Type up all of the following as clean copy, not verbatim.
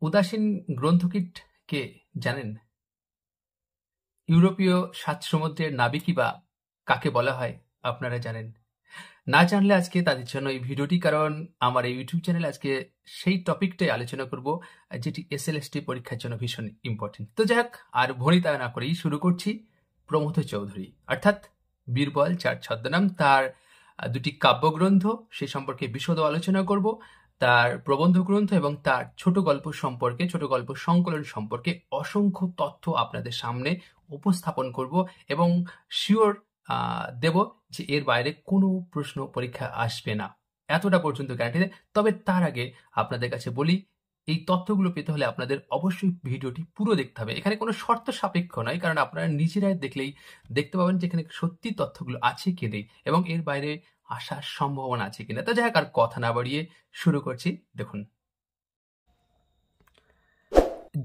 উদাসীন গ্রন্থকীট কে জানেন? ইউরোপীয় সাত সমুদ্রের নাবিকই বা কাকে বলা হয় আপনারা জানেন? না জানলে আজকে তাদের জন্য এই ভিডিওটি, কারণ আমার এই ইউটিউব চ্যানেলে আজকে সেই টপিকটাই আলোচনা করব যেটি এসএলএসটি পরীক্ষার জন্য ভীষণ ইম্পর্টেন্ট। তো যাক, আর ভনিতা না করেই শুরু করছি। প্রমথ চৌধুরী অর্থাৎ বীরবল, যার ছদ্মনাম, তার দুটি কাব্যগ্রন্থ সে সম্পর্কে বিশদ আলোচনা করব, তার প্রবন্ধ গ্রন্থ এবং তার ছোট গল্প সম্পর্কে, ছোট গল্প সংকলন সম্পর্কে অসংখ্য তথ্য আপনাদের সামনে উপস্থাপন করব এবং শিওর দেব যে এর বাইরে কোনো প্রশ্ন পরীক্ষা আসবে না, এতটা পর্যন্ত গ্যারান্টি দেয়। তবে তার আগে আপনাদের কাছে বলি, এই তথ্যগুলো পেতে হলে আপনাদের অবশ্যই ভিডিওটি পুরো দেখতে হবে। এখানে কোনো শর্ত সাপেক্ষ নয়, কারণ আপনারা নিজেরাই দেখলেই দেখতে পাবেন যে এখানে সত্যি তথ্যগুলো আছে কি নেই এবং এর বাইরে আসার সম্ভাবনা আছে কিনা। তো যাই হোক, আর কথা না বাড়িয়ে শুরু করছি। দেখুন,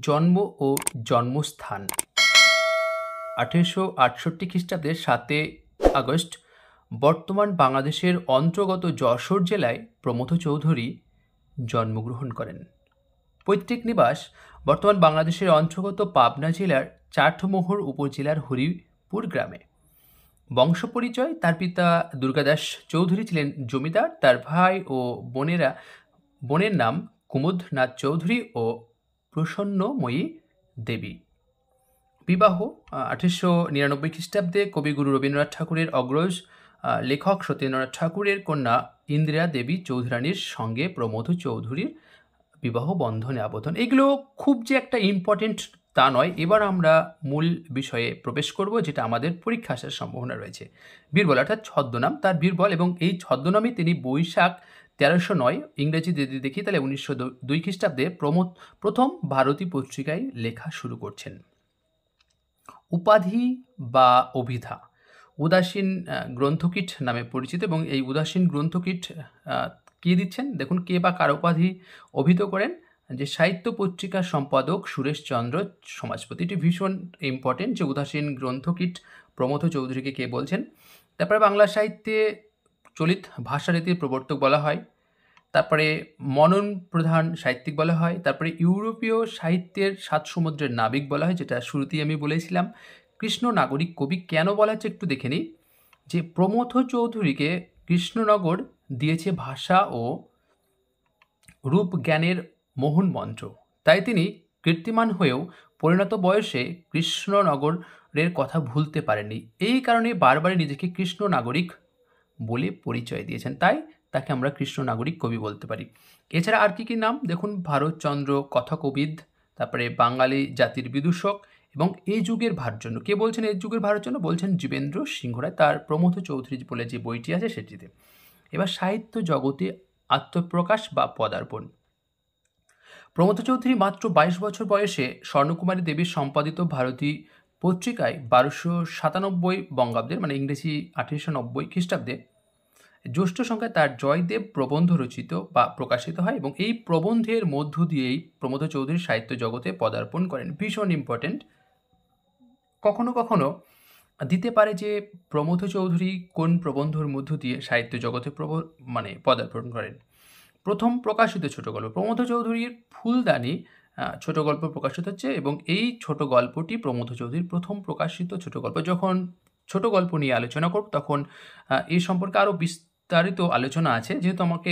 জন্ম ও জন্মস্থান। 1868 খ্রিস্টাব্দের 7 আগস্ট বর্তমান বাংলাদেশের অন্তর্গত যশোর জেলায় প্রমথ চৌধুরী জন্মগ্রহণ করেন। পৈতৃক নিবাস বর্তমান বাংলাদেশের অন্তর্গত পাবনা জেলার চাটমোহর উপজেলার হরিপুর গ্রামে। বংশ পরিচয়: তার পিতা দুর্গাদাস চৌধুরী ছিলেন জমিদার, তার ভাই ও বোনের নাম কুমুদনাথ চৌধুরী ও প্রসন্নময়ী দেবী। বিবাহ 1899 খ্রিস্টাব্দে কবিগুরু রবীন্দ্রনাথ ঠাকুরের অগ্রজ লেখক সত্যেন্দ্রনাথ ঠাকুরের কন্যা ইন্দিরা দেবী চৌধুরানীর সঙ্গে প্রমথ চৌধুরীর বিবাহ বন্ধনে আবদ্ধন। এগুলো খুব যে একটা ইম্পর্টেন্ট তা নয়। এবার আমরা মূল বিষয়ে প্রবেশ করব, যেটা আমাদের পরীক্ষা আসার সম্ভাবনা রয়েছে। বীরবল অর্থাৎ ছদ্মনাম তার বীরবল, এবং এই ছদ্মনামে তিনি বৈশাখ 1309, ইংরেজি যদি দেখি তাহলে 1902 খ্রিস্টাব্দে প্রথম ভারতী পত্রিকায় লেখা শুরু করছেন। উপাধি বা অভিধা: উদাসীন গ্রন্থকীট নামে পরিচিত, এবং এই উদাসীন গ্রন্থকীট কে দিচ্ছেন দেখুন, কে বা কার উপাধি অভিহিত করেন, যে সাহিত্য পত্রিকার সম্পাদক সুরেশচন্দ্র সমাজপতি। এটি ভীষণ ইম্পর্টেন্ট যে উদাসীন গ্রন্থকীট প্রমথ চৌধুরীকে কে বলছেন। তারপরে বাংলা সাহিত্যে চলিত ভাষারীতির প্রবর্তক বলা হয়, তারপরে মনন প্রধান সাহিত্যিক বলা হয়, তারপরে ইউরোপীয় সাহিত্যের সাত সমুদ্রের নাবিক বলা হয়, যেটা শুরুতেই আমি বলেছিলাম। কৃষ্ণ নাগরিক কবি কেন বলা হচ্ছে একটু দেখে নিই, যে প্রমথ চৌধুরীকে কৃষ্ণনগর দিয়েছে ভাষা ও রূপ জ্ঞানের মোহন মন্ত্র, তাই তিনি কীর্তিমান হয়েও পরিণত বয়সে কৃষ্ণনগরের কথা ভুলতে পারেননি। এই কারণে বারবারই নিজেকে কৃষ্ণ নাগরিক বলে পরিচয় দিয়েছেন, তাই তাকে আমরা কৃষ্ণ নাগরিক কবি বলতে পারি। এছাড়া আর কি কি নাম দেখুন, ভারতচন্দ্র কথকবিদ, তারপরে বাঙালি জাতির বিদূষক এবং এই যুগের ভারতচন্দ্র। কে বলছেন এই যুগের ভারতচন্দ্র? বলছেন জীবেন্দ্র সিংহ রায়, তার প্রমথ চৌধুরী বলে যে বইটি আছে সেটিতে। এবার সাহিত্য জগতে আত্মপ্রকাশ বা পদার্পণ। প্রমথ চৌধুরী মাত্র 22 বছর বয়সে স্বর্ণকুমারী দেবীর সম্পাদিত ভারতী পত্রিকায় 1297 বঙ্গাব্দের, মানে ইংরেজি 1890 খ্রিস্টাব্দে জ্যৈষ্ঠ সংখ্যায় তার জয়দেব প্রবন্ধ রচিত বা প্রকাশিত হয়, এবং এই প্রবন্ধের মধ্য দিয়েই প্রমথ চৌধুরী সাহিত্য জগতে পদার্পণ করেন। ভীষণ ইম্পর্টেন্ট। কখনো কখনো দিতে পারে যে প্রমথ চৌধুরী কোন প্রবন্ধের মধ্য দিয়ে সাহিত্য জগতে পদার্পণ করেন। প্রথম প্রকাশিত ছোট গল্প প্রমথ চৌধুরীর ফুলদানি ছোট গল্প প্রকাশিত হচ্ছে, এবং এই ছোট গল্পটি প্রমথ চৌধুরীর প্রথম প্রকাশিত ছোট গল্প। যখন ছোট গল্প নিয়ে আলোচনা করব তখন এই সম্পর্কে আরও বিস্তারিত আলোচনা আছে, যেহেতু আমাকে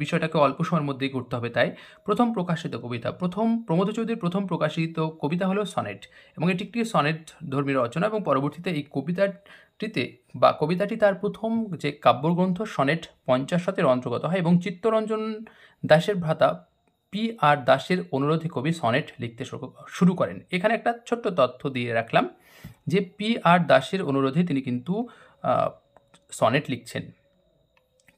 বিষয়টাকে অল্প সময়ের মধ্যেই করতে হবে, তাই প্রথম প্রকাশিত কবিতা, প্রমথ চৌধুরীর প্রথম প্রকাশিত কবিতা হলো সনেট, এবং এটি একটি সনেট ধর্মী রচনা, এবং পরবর্তীতে এই কবিতাটি তার প্রথম যে কাব্যগ্রন্থ সনেট 50 অন্তর্গত হয়, এবং চিত্তরঞ্জন দাশের ভ্রাতা P.R. দাশের অনুরোধে কবি সনেট লিখতে শুরু করেন। এখানে একটা ছোট্ট তথ্য দিয়ে রাখলাম যে P.R. দাশের অনুরোধে তিনি কিন্তু সনেট লিখছেন।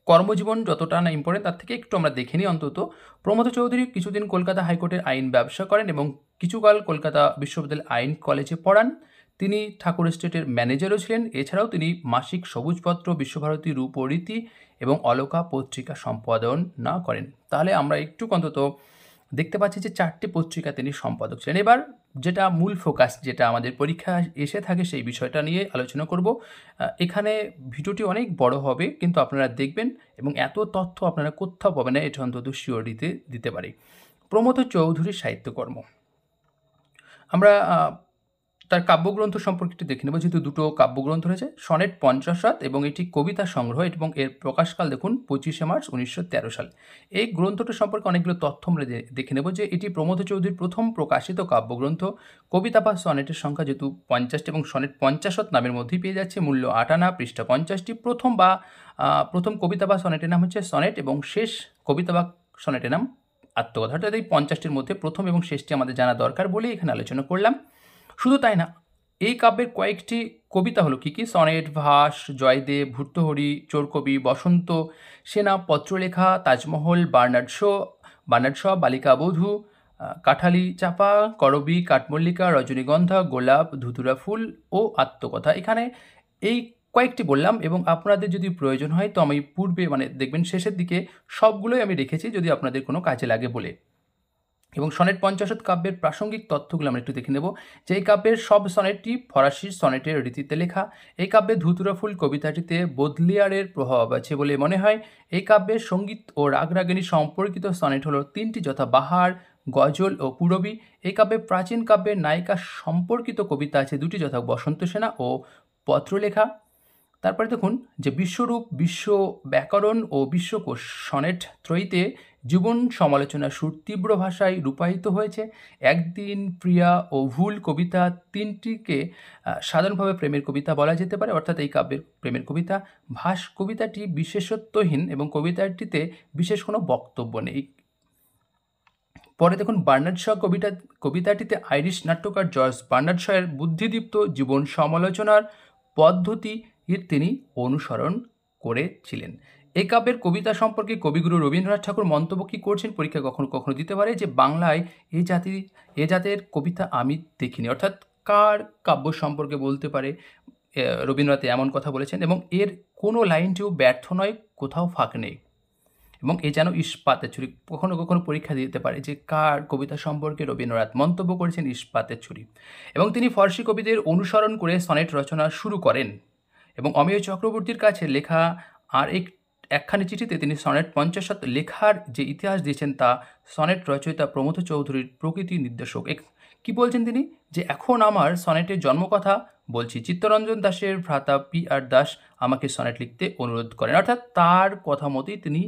কর্মজীবন যতটা না ইম্পর্টেন্ট তার থেকে একটু আমরা দেখে নিই অন্তত। প্রমথ চৌধুরী কিছুদিন কলকাতা হাইকোর্টের আইন ব্যবসা করেন এবং কিছুকাল কলকাতা বিশ্ববিদ্যালয় আইন কলেজে পড়ান। তিনি ঠাকুর এস্টেটের ম্যানেজারও ছিলেন। এছাড়াও তিনি মাসিক সবুজপত্র, বিশ্বভারতী, রূপরীতি এবং অলকা পত্রিকা সম্পাদনা করেন। তাহলে আমরা একটু অন্তত দেখতে পাচ্ছি যে 4টে পত্রিকা তিনি সম্পাদক ছিলেন। এবার যেটা মূল ফোকাস, যেটা আমাদের পরীক্ষা এসে থাকে, সেই বিষয়টা নিয়ে আলোচনা করব। এখানে ভিডিওটি অনেক বড় হবে, কিন্তু আপনারা দেখবেন এবং এত তথ্য আপনারা কোথাও পাবেন না, এটা অন্তত শিওরিটি দিতে পারি। প্রমথ চৌধুরীর সাহিত্যকর্ম। আমরা তার কাব্যগ্রন্থ সম্পর্কে একটু দেখে নেব, যেহেতু দুটো কাব্যগ্রন্থ রয়েছে, সনেট ৫০ এবং এটি কবিতা সংগ্রহ এবং এর প্রকাশকাল দেখুন ২৫শে মার্চ ১৯১৩ সাল। এই গ্রন্থটা সম্পর্কে অনেকগুলো তথ্য আমরা দেখে নেব, যে এটি প্রমথ চৌধুরীর প্রথম প্রকাশিত কাব্যগ্রন্থ। কবিতা বা সনেটের সংখ্যা যেহেতু ৫০টি এবং সনেট ৫০ নামের মধ্যেই পেয়ে যাচ্ছে, মূল্য ৮ আনা, পৃষ্ঠা ৫০টি। প্রথম কবিতা বা সনেটের নাম হচ্ছে সনেট এবং শেষ কবিতা বা সনেটের নাম আত্মকথা। অর্থাৎ এই ৫০টির মধ্যে প্রথম এবং শেষটি আমাদের জানা দরকার বলেই এখানে আলোচনা করলাম। শুধু তাই না, এই কাব্যের কয়েকটি কবিতা হলো কী কী? সনেট, ভাস, জয়দেব, ভর্তৃহরি, চোরকবি, বসন্ত, সেনা, পত্রলেখা, তাজমহল, বার্নার্ড শ, বালিকা বধূ, কাঠালি চাপা, করবী, কাঠমল্লিকা, রজনীগন্ধা, গোলাপ, ধুতুরা ফুল ও আত্মকথা। এখানে এই কয়েকটি বললাম, এবং আপনাদের যদি প্রয়োজন হয় তো আমি পূর্বে দেখবেন শেষের দিকে সবগুলোই আমি রেখেছি, যদি আপনাদের কোনো কাজে লাগে বলে। এবং সনেট ৫০ কাব্যের প্রাসঙ্গিক তথ্যগুলো আমরা একটু দেখে নেব, যে এই কাব্যের সব সনেটটি ফরাসি সনেটের রীতিতে লেখা। এই কাব্যে ধুতুরা ফুল কবিতাটিতে বোদলিয়ারের প্রভাব আছে বলে মনে হয়। এই কাব্যের সঙ্গীত ও রাগরাগিনী সম্পর্কিত সনেট হলো ৩টি, যথা বাহার, গজল ও পূরবী। এই কাব্যে প্রাচীন কাব্যের নায়িকা সম্পর্কিত কবিতা আছে ২টি, যথা বসন্ত সেনা ও পত্রলেখা। তারপরে দেখুন যে বিশ্বরূপ, বিশ্ব ব্যাকরণ ও বিশ্বকোষ সনেট ত্রয়ীতে জীবন সমালোচনা সুর তীব্র ভাষায় রূপায়িত হয়েছে। একদিন, প্রিয়া ও ভুল কবিতা ৩টিকে সাধারণভাবে প্রেমের কবিতা বলা যেতে পারে, অর্থাৎ এই কাব্যের প্রেমের কবিতা। ভাস কবিতাটি বিশেষত্বহীন এবং কবিতাটিতে বিশেষ কোনো বক্তব্য নেই। পরে দেখুন বার্নার্ড শ কবিতাটিতে আইরিশ নাট্যকার জর্জ বার্নার্ড শয়ের বুদ্ধিদীপ্ত জীবন সমালোচনার পদ্ধতি তিনি অনুসরণ করেছিলেন। এই কাব্যের কবিতা সম্পর্কে কবিগুরু রবীন্দ্রনাথ ঠাকুর মন্তব্য কী করছেন, পরীক্ষা কখনো কখনো দিতে পারে, যে বাংলায় এ জাতের কবিতা আমি দেখিনি। অর্থাৎ কার কাব্য সম্পর্কে বলতে পারে রবীন্দ্রনাথ এমন কথা বলেছেন, এবং এর কোনো লাইনটিও ব্যর্থ নয়, কোথাও ফাঁক নেই। এবং এ যেন ইস্পাতের ছুরি। কখনো কখনো পরীক্ষা দিতে পারে যে কার কবিতা সম্পর্কে রবীন্দ্রনাথ মন্তব্য করেছেন ইস্পাতের ছুরি। এবং তিনি ফরাসি কবিদের অনুসরণ করে সনেট রচনা শুরু করেন, এবং অমিয় চক্রবর্তীর কাছে লেখা আর একখানি চিঠিতে তিনি সনেট ৫০ লেখার যে ইতিহাস দিয়েছেন, তা সনেট রচয়িতা প্রমথ চৌধুরীর প্রকৃতি নির্দেশক। কি বলছেন তিনি, যে এখন আমার সনেটের জন্মকথা বলছি। চিত্তরঞ্জন দাশের ভ্রাতা P.R. দাস আমাকে সনেট লিখতে অনুরোধ করেন, অর্থাৎ তার কথা মতোই তিনি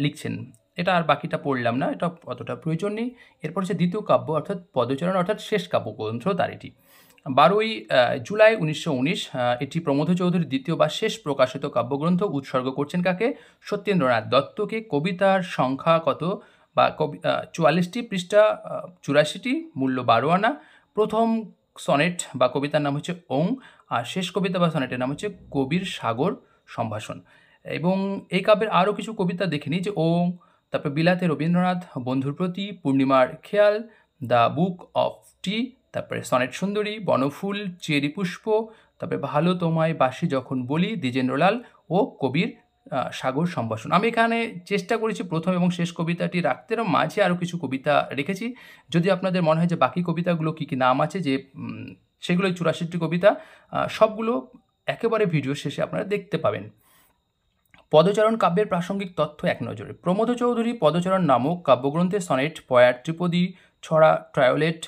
লিখছেন। এটা আর বাকিটা পড়লাম না, এটা অতটা প্রয়োজন নেই। এরপর হচ্ছে দ্বিতীয় কাব্য, অর্থাৎ পদচরণ, অর্থাৎ শেষ কাব্যগ্রন্থ তার এটি। ১২ই জুলাই ১৯১৯ এটি প্রমথ চৌধুরীর দ্বিতীয় বা শেষ প্রকাশিত কাব্যগ্রন্থ। উৎসর্গ করছেন কাকে? সত্যেন্দ্রনাথ দত্তকে। কবিতার সংখ্যা কত? বা ৪৪টি, পৃষ্ঠা ৮৪টি, মূল্য ১২ আনা। প্রথম সনেট বা কবিতার নাম হচ্ছে ওং, আর শেষ কবিতা বা সনেটের নাম হচ্ছে কবির সাগর সম্ভাষণ। এবং এই কাব্যের আরও কিছু কবিতা দেখে নিই, যে ওং, তারপরে বিলাতে রবীন্দ্রনাথ, বন্ধুর প্রতি, পূর্ণিমার খেয়াল, দ্য বুক অফ টি, তারপরে সনেট সুন্দরী, বনফুল, চেরি পুষ্প, তারপরে ভালো তোমায় বাসি যখন বলি, দ্বিজেন্দ্রলাল ও কবির সাগর সম্ভাষণ। আমি এখানে চেষ্টা করেছি প্রথম এবং শেষ কবিতাটি রাখতে, এবং মাঝে আরও কিছু কবিতা রেখেছি। যদি আপনাদের মনে হয় যে বাকি কবিতাগুলো কী কী নাম আছে, যে সেগুলো ৮৪টি কবিতা, সবগুলো একেবারে ভিডিও শেষে আপনারা দেখতে পাবেন। পদচরণ কাব্যের প্রাসঙ্গিক তথ্য এক নজরে। প্রমথ চৌধুরী পদচরণ নামক কাব্যগ্রন্থে সনেট, পয়ার, ত্রিপদী, ছড়া, ট্রায়োলেট,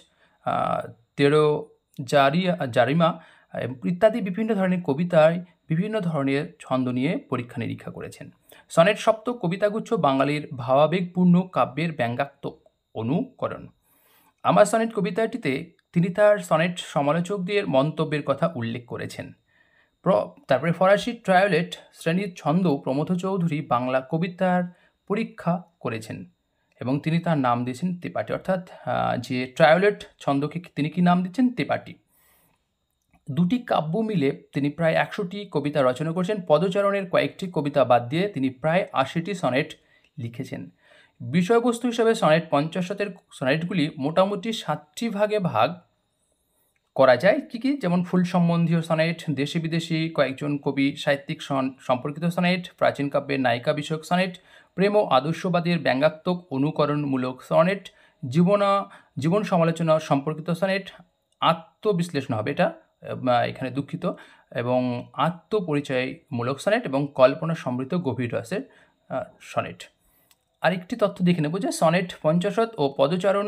তেরো জারিমা ইত্যাদি বিভিন্ন ধরনের কবিতায় বিভিন্ন ধরনের ছন্দ নিয়ে পরীক্ষা নিরীক্ষা করেছেন। সনেট সপ্তক কবিতাগুচ্ছ বাঙালির ভাবাবেগপূর্ণ কাব্যের ব্যঙ্গাত্মক অনুকরণ। আমার সনেট কবিতাটিতে তিনি তার সনেট সমালোচকদের মন্তব্যের কথা উল্লেখ করেছেন। তারপরে ফরাসি ট্রায়োলেট শ্রেণীর ছন্দ প্রমথ চৌধুরী বাংলা কবিতার পরীক্ষা করেছেন, এবং তিনি তার নাম দিয়েছেন তেপাটি। অর্থাৎ যে ট্রায়োলেট ছন্দকে তিনি কি নাম দিচ্ছেন? তেপাটি। দুটি কাব্য মিলে তিনি প্রায় ১০০টি কবিতা রচনা করেছেন। পদচরণের কয়েকটি কবিতা বাদ দিয়ে তিনি প্রায় ৮০টি সনেট লিখেছেন। বিষয়বস্তু হিসাবে সনেট ৫০ সনেটগুলি মোটামুটি ৭টি ভাগে ভাগ করা যায়। কী? যেমন ফুল সম্বন্ধীয় সনেট, দেশি বিদেশি কয়েকজন কবি সাহিত্যিক সম্পর্কিত সনেট, প্রাচীন কাব্যের নায়িকা বিষয়ক সনেট, প্রেম ও আদর্শবাদের ব্যঙ্গাত্মক অনুকরণমূলক সনেট, জীবন সমালোচনা সম্পর্কিত সনেট, আত্মবিশ্লেষণ হবে এটা এখানে দুঃখিত, এবং আত্মপরিচয়মূলক সনেট, এবং কল্পনা সমৃদ্ধ গভীর রসের সনেট। আরেকটি তথ্য দেখে নেব যে সনেট, পঞ্চাশত ও পদচারণ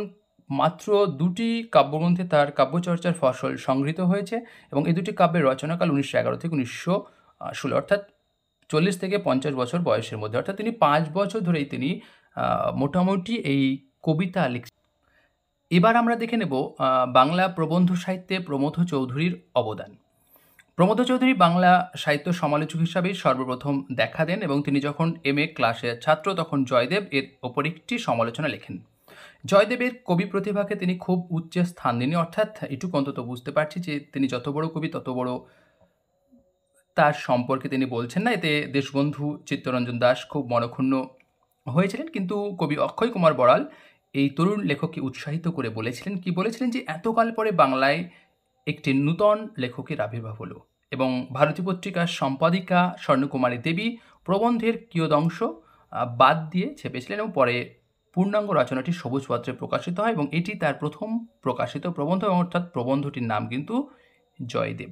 মাত্র দুটি কাব্যগ্রন্থে তার কাব্যচর্চার ফসল সংগৃহীত হয়েছে এবং এই দুটি কাব্যের রচনাকাল 1911 থেকে 1916, অর্থাৎ 40 থেকে 50 বছর বয়সের মধ্যে, অর্থাৎ তিনি 5 বছর ধরেই তিনি মোটামুটি এই কবিতা লিখছেন। এবার আমরা দেখে নেব বাংলা প্রবন্ধ সাহিত্যে প্রমথ চৌধুরীর অবদান। প্রমথ চৌধুরী বাংলা সাহিত্য সমালোচক হিসাবেই সর্বপ্রথম দেখা দেন এবং তিনি যখন MA ক্লাসের ছাত্র তখন জয়দেব এর ওপর একটি সমালোচনা লেখেন। জয়দেবের কবি প্রতিভাকে তিনি খুব উচ্চে স্থান দেন, অর্থাৎ এটুকু অন্তত বুঝতে পারছি যে তিনি যত বড় কবি তত বড় তার সম্পর্কে তিনি বলছেন না। এতে দেশবন্ধু চিত্তরঞ্জন দাস খুব মনক্ষুণ্ণ হয়েছিলেন, কিন্তু কবি অক্ষয় কুমার বড়াল এই তরুণ লেখককে উৎসাহিত করে বলেছিলেন যে এতকাল পরে বাংলায় একটি নূতন লেখকের আবির্ভাব হলো এবং ভারতী পত্রিকার সম্পাদিকা স্বর্ণকুমারী দেবী প্রবন্ধের কিয়দংশ বাদ দিয়ে ছেপেছিলেন এবং পরে পূর্ণাঙ্গ রচনাটি সবুজপত্রে প্রকাশিত হয় এবং এটি তার প্রথম প্রকাশিত প্রবন্ধ, অর্থাৎ প্রবন্ধটির নাম কিন্তু জয়দেব।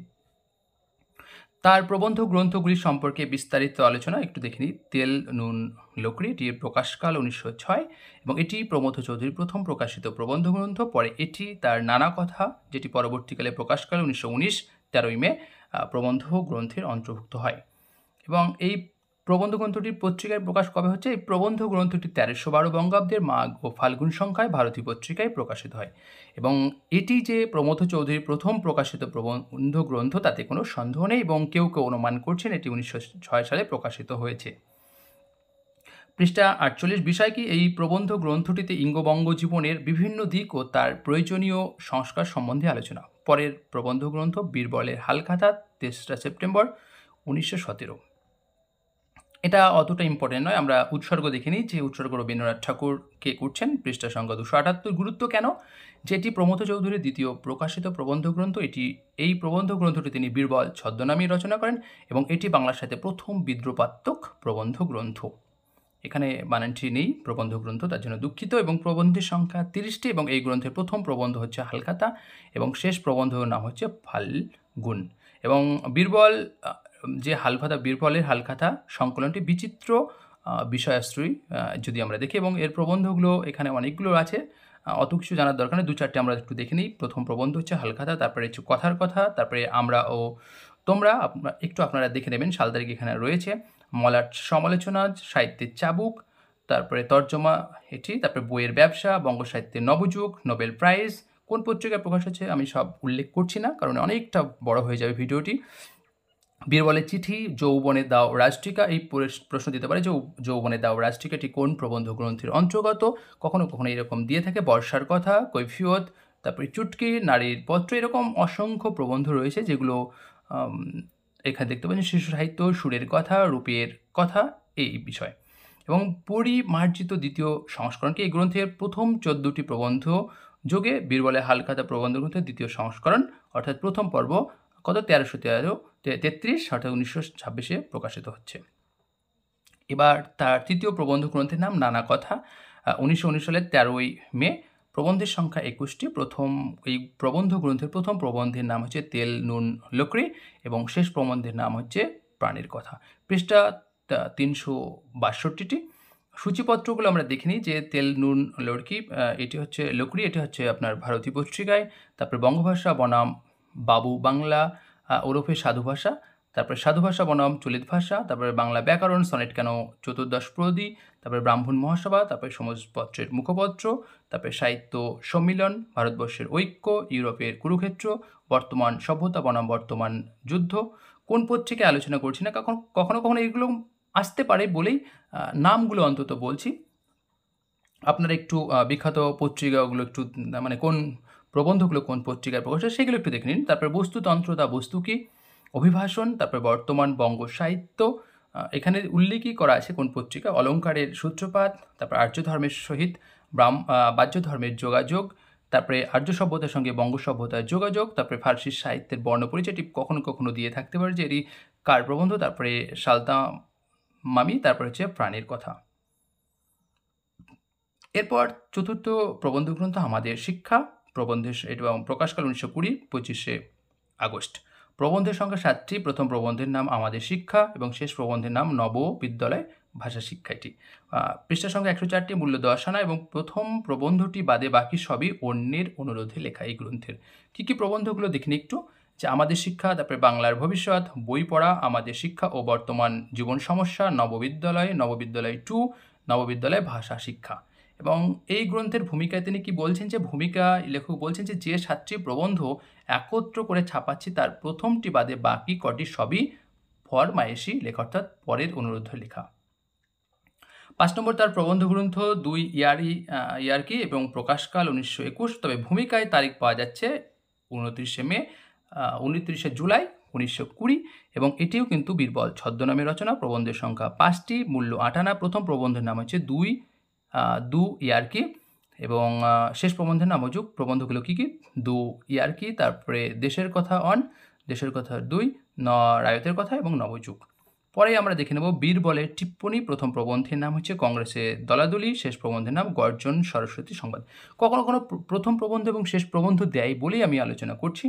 তার প্রবন্ধ গ্রন্থগুলি সম্পর্কে বিস্তারিত আলোচনা একটু দেখে নিই। তেল নুন লকড়ি, এটির প্রকাশকাল 1906 এবং এটি প্রমথ চৌধুরীর প্রথম প্রকাশিত প্রবন্ধ গ্রন্থ। পরে এটি তার নানা কথা, যেটি পরবর্তীকালে প্রকাশকাল 1919, 13 মে প্রবন্ধ গ্রন্থের অন্তর্ভুক্ত হয় এবং এই প্রবন্ধ গ্রন্থটির পত্রিকায় প্রকাশ কবে হচ্ছে? এই প্রবন্ধ গ্রন্থটি 1312 বঙ্গাব্দের মাঘ ও ফাল্গুন সংখ্যায় ভারতী পত্রিকায় প্রকাশিত হয় এবং এটি যে প্রমথ চৌধুরীর প্রথম প্রকাশিত প্রবন্ধ গ্রন্থ তাতে কোনো সন্দেহ নেই এবং কেউ কেউ অনুমান করছেন এটি 1906 সালে প্রকাশিত হয়েছে। পৃষ্ঠা 48, বিষয় কি? এই প্রবন্ধ গ্রন্থটিতে ইঙ্গবঙ্গ জীবনের বিভিন্ন দিক ও তার প্রয়োজনীয় সংস্কার সম্বন্ধে আলোচনা। পরের প্রবন্ধ গ্রন্থ বীরবলের হালখাতা, 23 সেপ্টেম্বর 1917। এটা অতটা ইম্পর্টেন্ট নয়, আমরা উৎসর্গ দেখে নিই যে উৎসর্গ রবীন্দ্রনাথ ঠাকুর কে করছেন। পৃষ্ঠা সংখ্যা 278। গুরুত্ব কেন? যেটি প্রমথ চৌধুরীর দ্বিতীয় প্রকাশিত প্রবন্ধ গ্রন্থ। এই প্রবন্ধ গ্রন্থটি তিনি বীরবল ছদ্মনামে রচনা করেন এবং এটি বাংলার সাথে প্রথম বিদ্রোপাত্মক প্রবন্ধ গ্রন্থ। এখানে বানানটি নেই প্রবন্ধ গ্রন্থ, তার জন্য দুঃখিত। এবং প্রবন্ধের সংখ্যা 30টি এবং এই গ্রন্থের প্রথম প্রবন্ধ হচ্ছে হালখাতা এবং শেষ প্রবন্ধের নাম হচ্ছে ফাল্গুন। এবং বীরবল যে বীরবলের হালখাতা সংকলনটি বিচিত্র বিষয়াশ্রয়ী যদি আমরা দেখি এবং এর প্রবন্ধগুলো এখানে অনেকগুলো আছে, অত কিছু জানার দরকার নেই, 2-4টে আমরা একটু দেখে নিই। প্রথম প্রবন্ধ হচ্ছে হালখাতা, তারপরে হচ্ছে কথার কথা, তারপরে আমরা ও তোমরা, আপনারা দেখে নেবেন, সাল তারিখ এখানে রয়েছে। মলাট সমালোচনা, সাহিত্যের চাবুক, তারপরে তর্জমা এটি, তারপরে বইয়ের ব্যবসা, বঙ্গ সাহিত্যের নবযুগ, নোবেল প্রাইজ, কোন পত্রিকায় প্রকাশ হচ্ছে আমি সব উল্লেখ করছি না কারণ অনেকটা বড় হয়ে যাবে ভিডিওটি। বীরবলের চিঠি, যৌবনে দাও রাজটিকা, এই প্রশ্ন দিতে পারে যে যৌবনে দাও রাজটিকাটি কোন প্রবন্ধ গ্রন্থের অন্তর্গত। কখনো কখনো এরকম দিয়ে থাকে। বর্ষার কথা, কৈফিয়ত, তারপরে চুটকি, নারীর পত্র, এরকম অসংখ্য প্রবন্ধ রয়েছে যেগুলো এখানে দেখতে পাচ্ছেন। শিশু সাহিত্য, সুরের কথা, রূপের কথা, এই বিষয়। এবং পরিমার্জিত দ্বিতীয় সংস্করণকে এই গ্রন্থের প্রথম 14টি প্রবন্ধ যোগে বীরবলের হালখাতা প্রবন্ধ গ্রন্থের দ্বিতীয় সংস্করণ, অর্থাৎ প্রথম পর্ব 1333 অর্থাৎ 1926 প্রকাশিত হচ্ছে। এবার তার তৃতীয় প্রবন্ধ গ্রন্থের নাম নানা কথা, 1919 সালের 13 মে, প্রবন্ধের সংখ্যা 21টি। এই প্রবন্ধ গ্রন্থের প্রথম প্রবন্ধের নাম হচ্ছে তেল নুন লকড়ি এবং শেষ প্রবন্ধের নাম হচ্ছে প্রাণের কথা। পৃষ্ঠা 362টি। সূচিপত্রগুলো আমরা দেখে নিই যে তেল নুন এটি হচ্ছে লকড়ি, এটি হচ্ছে আপনার ভারতী পত্রিকায়। তারপরে বঙ্গভাষা বনাম বাবু বাংলা ওরফে সাধু ভাষা, তারপরে সাধু ভাষা বনাম চলিত ভাষা, তারপরে বাংলা ব্যাকরণ, সনেট কেন চতুর্দশ প্রদী, তারপরে ব্রাহ্মণ মহাসভা, তারপরে সমাজপত্রের মুখপত্র, তারপরে সাহিত্য সম্মিলন, ভারতবর্ষের ঐক্য, ইউরোপের কুরুক্ষেত্র, বর্তমান সভ্যতা বনাম বর্তমান যুদ্ধ। কোন পত্রিকায় আলোচনা করছি না, কখনো কখনো এগুলো আসতে পারে বলেই নামগুলো অন্তত বলছি। আপনারা একটু বিখ্যাত পত্রিকাগুলো একটু মানে কোন প্রবন্ধগুলো কোন পত্রিকায় প্রকাশ হয় সেগুলো একটু দেখে নিন। তারপরে বস্তুতন্ত্র দা বস্তু কি, অভিভাষণ, তারপরে বর্তমান বঙ্গ সাহিত্য, এখানে উল্লেখই করা আছে কোন পত্রিকা, অলঙ্কারের সূত্রপাত, তারপরে আর্য ধর্মের সহিত বাহ্য ধর্মের যোগাযোগ, তারপরে আর্য সভ্যতার সঙ্গে বঙ্গ সভ্যতার যোগাযোগ, তারপরে ফার্সি সাহিত্যের বর্ণপরিচয়টি কখনো কখনো দিয়ে থাকতে পারে যে এটি কার প্রবন্ধ, তারপরে সালতা মামি, তারপরে হচ্ছে প্রাণের কথা। এরপর চতুর্থ প্রবন্ধ গ্রন্থ আমাদের শিক্ষা, প্রবন্ধের এবং প্রকাশকাল 1920, 25 আগস্ট। প্রবন্ধের সংখ্যা 7টি। প্রথম প্রবন্ধের নাম আমাদের শিক্ষা এবং শেষ প্রবন্ধের নাম নব বিদ্যালয় ভাষা শিক্ষা এটি। পৃষ্ঠা সংখ্যা 104টি, মূল্য 10 আনা এবং প্রথম প্রবন্ধটি বাদে বাকি সবই অন্যের অনুরোধে লেখা এই গ্রন্থের। কী প্রবন্ধগুলো দেখে নিই একটু। যে আমাদের শিক্ষা, তারপরে বাংলার ভবিষ্যৎ, বই পড়া, আমাদের শিক্ষা ও বর্তমান জীবন সমস্যা, নববিদ্যালয়, নববিদ্যালয় 2, নববিদ্যালয় ভাষা শিক্ষা। এবং এই গ্রন্থের ভূমিকায় তিনি কি বলছেন, যে ভূমিকা লেখক বলছেন যে 7টি প্রবন্ধ একত্র করে ছাপাচ্ছি তার প্রথমটি বাদে বাকি কটি সবই ফরমায়েশি লেখা, অর্থাৎ পরের অনুরোধে লেখা। 5 নম্বর তার প্রবন্ধ গ্রন্থ 2 ইয়ার্কি এবং প্রকাশকাল 1921, তবে ভূমিকায় তারিখ পাওয়া যাচ্ছে 29শে জুলাই 1920, এবং এটিও কিন্তু বীরবল ছদ্মনামে রচনা। প্রবন্ধের সংখ্যা 5টি, মূল্য 8 আনা। প্রথম প্রবন্ধের নাম হচ্ছে 2 ইয়ার্কি এবং শেষ প্রবন্ধের নাম যুগ। প্রবন্ধগুলো কী? 2 ইয়ার্কি, তারপরে দেশের কথা 1, দেশের কথা 2, রায়তের কথা এবং নবযুগ। পরে আমরা দেখে নেব বীরবলের টিপ্পনী। প্রথম প্রবন্ধের নাম হচ্ছে কংগ্রেসের দলাদলি, শেষ প্রবন্ধের নাম গর্জন সরস্বতী সংবাদ। কখনো প্রথম প্রবন্ধ এবং শেষ প্রবন্ধ দেয় বলেই আমি আলোচনা করছি।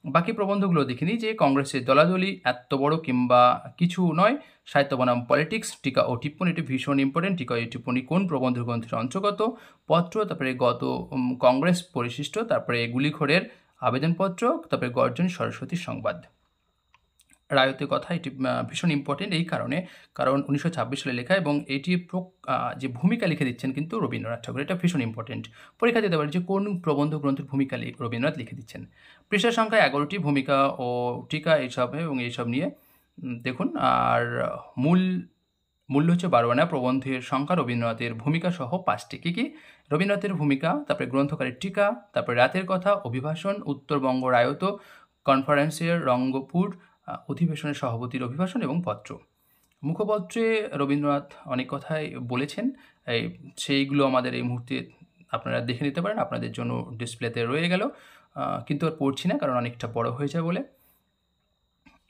বাকি প্রবন্ধগুলো দেখে নিই। যে কংগ্রেসের দলাদলি এত বড় কিংবা কিছু নয়, সাহিত্য বনাম পলিটিক্স, টিকা ও টিপ্পনী, এটি ভীষণ ইম্পর্টেন্ট। টিকা ও টিপ্পনী কোন প্রবন্ধ গ্রন্থের অন্তর্গত? পত্র, তারপরে গত কংগ্রেস পরিশিষ্ট, তারপরে গুলিখোরের আবেদনপত্র, তারপরে গর্জন সরস্বতী সংবাদ। রায়তের কথা, এটি ভীষণ ইম্পর্টেন্ট এই কারণে, কারণ 1926 সালে লেখা এবং এটি যে ভূমিকা লিখে দিচ্ছেন কিন্তু রবীন্দ্রনাথ ঠাকুর। এটা ভীষণ ইম্পর্টেন্ট, পরীক্ষা দিতে পারে যে কোন প্রবন্ধ গ্রন্থের ভূমিকা রবীন্দ্রনাথ লিখে দিচ্ছেন। পৃষ্ঠা সংখ্যা 11টি, ভূমিকা ও টিকা এইসব এবং এইসব নিয়ে দেখুন। আর মূল্য হচ্ছে 12 আনা। প্রবন্ধের সংখ্যা রবীন্দ্রনাথের ভূমিকা সহ 5টি। কী? রবীন্দ্রনাথের ভূমিকা, তারপরে গ্রন্থকারের টিকা, তারপরে রাতের কথা, অভিভাষণ, উত্তরবঙ্গ রায়ত, কনফারেন্সের রঙ্গপুর অধিবেশনের সভাপতির অভিভাষণ এবং পত্র। মুখপত্রে রবীন্দ্রনাথ অনেক কথাই বলেছেন, সেইগুলো আমাদের এই মুহূর্তে আপনারা দেখে নিতে পারেন, আপনাদের জন্য ডিসপ্লেতে রয়ে গেল, কিন্তু আর পড়ছি না কারণ অনেকটা বড় হয়ে যায় বলে।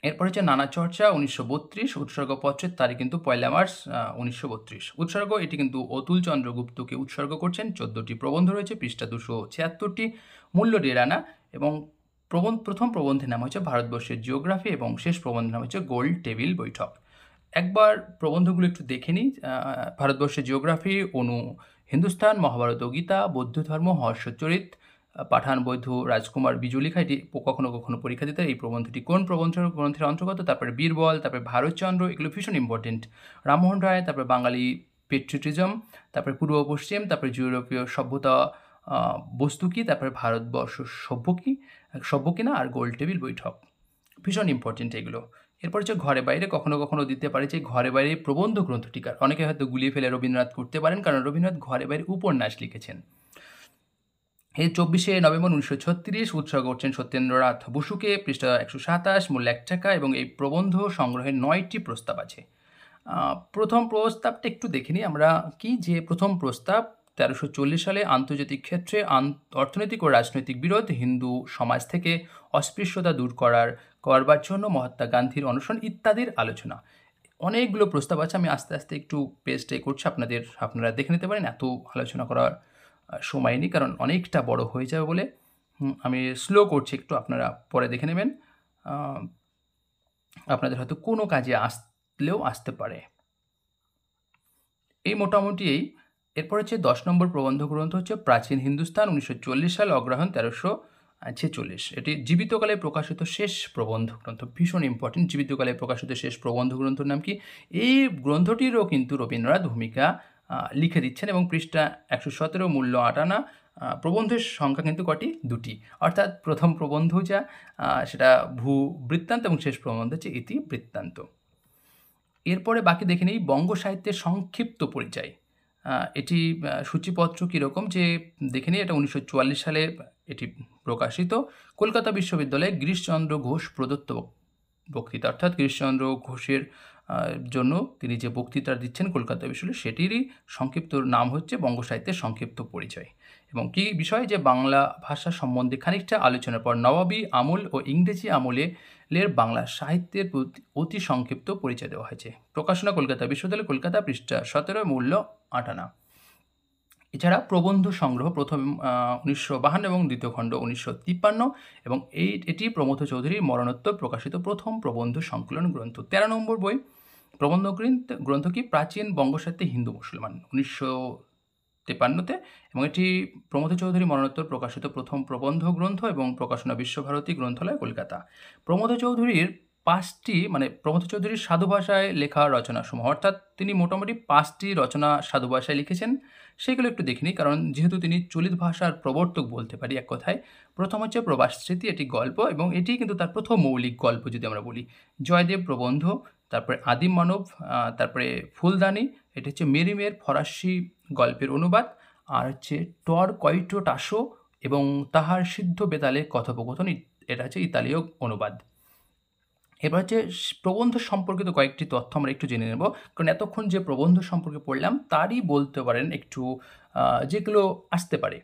এরপর হচ্ছে নানা চর্চা 1932, উৎসর্গপত্রের তারিখ কিন্তু 1 মার্চ 1932। উৎসর্গ, এটি কিন্তু অতুল চন্দ্র গুপ্তকে উৎসর্গ করছেন। 14টি প্রবন্ধ রয়েছে, পৃষ্ঠা 276টি, মূল্য 1.5 আনা এবং প্রথম প্রবন্ধের নাম হচ্ছে ভারতবর্ষের জিওগ্রাফি এবং শেষ প্রবন্ধের নাম হচ্ছে গোল টেবিল বৈঠক। একবার প্রবন্ধগুলো একটু দেখে নিই। ভারতবর্ষের জিওগ্রাফি, হিন্দুস্তান, মহাভারত ও গীতা, বৌদ্ধ ধর্ম, হর্ষচরিত, পাঠান বৈধ রাজকুমার বিজুলিখা, এটি কখনো কখনো পরীক্ষা দিতে। এই প্রবন্ধটি কোন গ্রন্থের অন্তর্গত? তারপরে বীরবল, তারপরে ভারতচন্দ্র, এগুলো ভীষণ ইম্পর্টেন্ট। রামমোহন রায়, তারপরে বাঙালি পেট্রিয়টিজম, তারপরে পূর্ব পশ্চিম, তারপরে ইউরোপীয় সভ্যতা বস্তু কী, তারপরে ভারতবর্ষ সভ্য কিনা, আর গোল টেবিল বৈঠক। ভীষণ ইম্পর্টেন্ট এগুলো। এরপর হচ্ছে ঘরে বাইরে, কখনো কখনো দিতে পারে যে ঘরে বাইরে প্রবন্ধ গ্রন্থটিকার। অনেকে হয়তো গুলিয়ে ফেলে রবীন্দ্রনাথ করতে পারেন, কারণ রবীন্দ্রনাথ ঘরে বাইরে উপন্যাস লিখেছেন। এই 24শে নভেম্বর 1936 উৎসর্গ করছেন সত্যেন্দ্রনাথ বসুকে। পৃষ্ঠা 127, মূল্য 1 টাকা এবং এই প্রবন্ধ সংগ্রহের 9টি প্রস্তাব আছে। প্রথম প্রস্তাবটা একটু দেখে নিই আমরা। কি যে প্রথম প্রস্তাব 1340 সালে আন্তর্জাতিক ক্ষেত্রে অর্থনৈতিক ও রাজনৈতিক বিরোধ, হিন্দু সমাজ থেকে অস্পৃশ্যতা দূর করবার জন্য মহাত্মা গান্ধীর অনশন ইত্যাদির আলোচনা। অনেকগুলো প্রস্তাব আছে, আমি আস্তে আস্তে একটু পেজটা করছি, আপনারা দেখে নিতে পারেন। এত আলোচনা করার সময় নেই কারণ অনেকটা বড় হয়ে যাবে বলে আমি স্লো করছি একটু, আপনারা পরে দেখে নেবেন। আপনাদের হয়তো কোনো কাজে আসতে পারে। এই মোটামুটি এই। এরপর হচ্ছে 10 নম্বর প্রবন্ধ গ্রন্থ হচ্ছে প্রাচীন হিন্দুস্তান, 1940 সাল, অগ্রহায়ণ 1346। এটি জীবিতকালে প্রকাশিত শেষ প্রবন্ধ গ্রন্থ। ভীষণ ইম্পর্টেন্ট, জীবিতকালে প্রকাশিত শেষ প্রবন্ধ গ্রন্থের নাম কি? এই গ্রন্থটিরও কিন্তু রবীন্দ্রনাথ ভূমিকা লিখে দিচ্ছেন এবং পৃষ্ঠা 117, মূল্য 8 আনা। প্রবন্ধের সংখ্যা কিন্তু কটি? 2টি, অর্থাৎ প্রথম প্রবন্ধ যা সেটা ভূবৃত্তান্ত এবং শেষ প্রবন্ধ হচ্ছে ইতিবৃত্তান্ত। এরপরে বাকি দেখে নিই বঙ্গ সাহিত্যের সংক্ষিপ্ত পরিচয়। এটি সূচিপত্র কীরকম যে দেখে নিই। এটা 1944 সালে এটি প্রকাশিত। কলকাতা বিশ্ববিদ্যালয়ে গিরিশচন্দ্র ঘোষ প্রদত্ত বক্তৃতা, অর্থাৎ গিরিশচন্দ্র ঘোষের জন্য তিনি যে বক্তৃতা দিচ্ছেন কলকাতা বিশ্ববিদ্যালয়ে, সেটিরই সংক্ষিপ্ত নাম হচ্ছে বঙ্গ সাহিত্যের সংক্ষিপ্ত পরিচয়। এবং কী বিষয়? যে বাংলা ভাষা সম্বন্ধে খানিকটা আলোচনার পর নবাবী আমল ও ইংরেজি আমলের বাংলা সাহিত্যের অতি সংক্ষিপ্ত পরিচয় দেওয়া হয়েছে। প্রকাশনা কলকাতা বিশ্ববিদ্যালয়, কলকাতা, পৃষ্ঠা 17, মূল্য 8 আনা। এছাড়া প্রবন্ধ সংগ্রহ, প্রথম 1952 এবং দ্বিতীয় খণ্ড 1953 এবং এটি প্রমথ চৌধুরীর মরণোত্তর প্রকাশিত প্রথম প্রবন্ধ সংকলন গ্রন্থ। 13 নম্বর বই প্রবন্ধ গ্রন্থ কি? প্রাচীন বঙ্গ সাহিত্যে হিন্দু মুসলমান, 1953-তে, এবং এটি প্রমথ চৌধুরী মরণোত্তর প্রকাশিত প্রথম প্রবন্ধ গ্রন্থ এবং প্রকাশনা বিশ্বভারতী গ্রন্থালয়, কলকাতা। প্রমথ চৌধুরীর 5টি প্রমথ চৌধুরীর সাধু ভাষায় লেখা রচনাসমূহ, অর্থাৎ তিনি মোটামুটি 5টি রচনা সাধু ভাষায় লিখেছেন। সেগুলো একটু দেখে নিই, কারণ যেহেতু তিনি চলিত ভাষার প্রবর্তক বলতে পারি এক কথায়। প্রথম হচ্ছে প্রবাস স্মৃতি, এটি গল্প, এবং এটি কিন্তু তার প্রথম মৌলিক গল্প যদি আমরা বলি। জয়দেব প্রবন্ধ, তারপরে আদিম মানব, তারপরে ফুলদানি, এটি হচ্ছে মেরিমের ফরাসি গল্পের অনুবাদ, আর হচ্ছে টর কয়টো টাসো এবং তাহার সিদ্ধ বেতালে কথোপকথন, এটা হচ্ছে ইতালীয় অনুবাদ। এবার হচ্ছে প্রবন্ধ সম্পর্কিত কয়েকটি তথ্য আমরা একটু জেনে নেব, কারণ এতক্ষণ যে প্রবন্ধ সম্পর্কে পড়লাম তারই বলতে পারেন একটু যেগুলো আসতে পারে।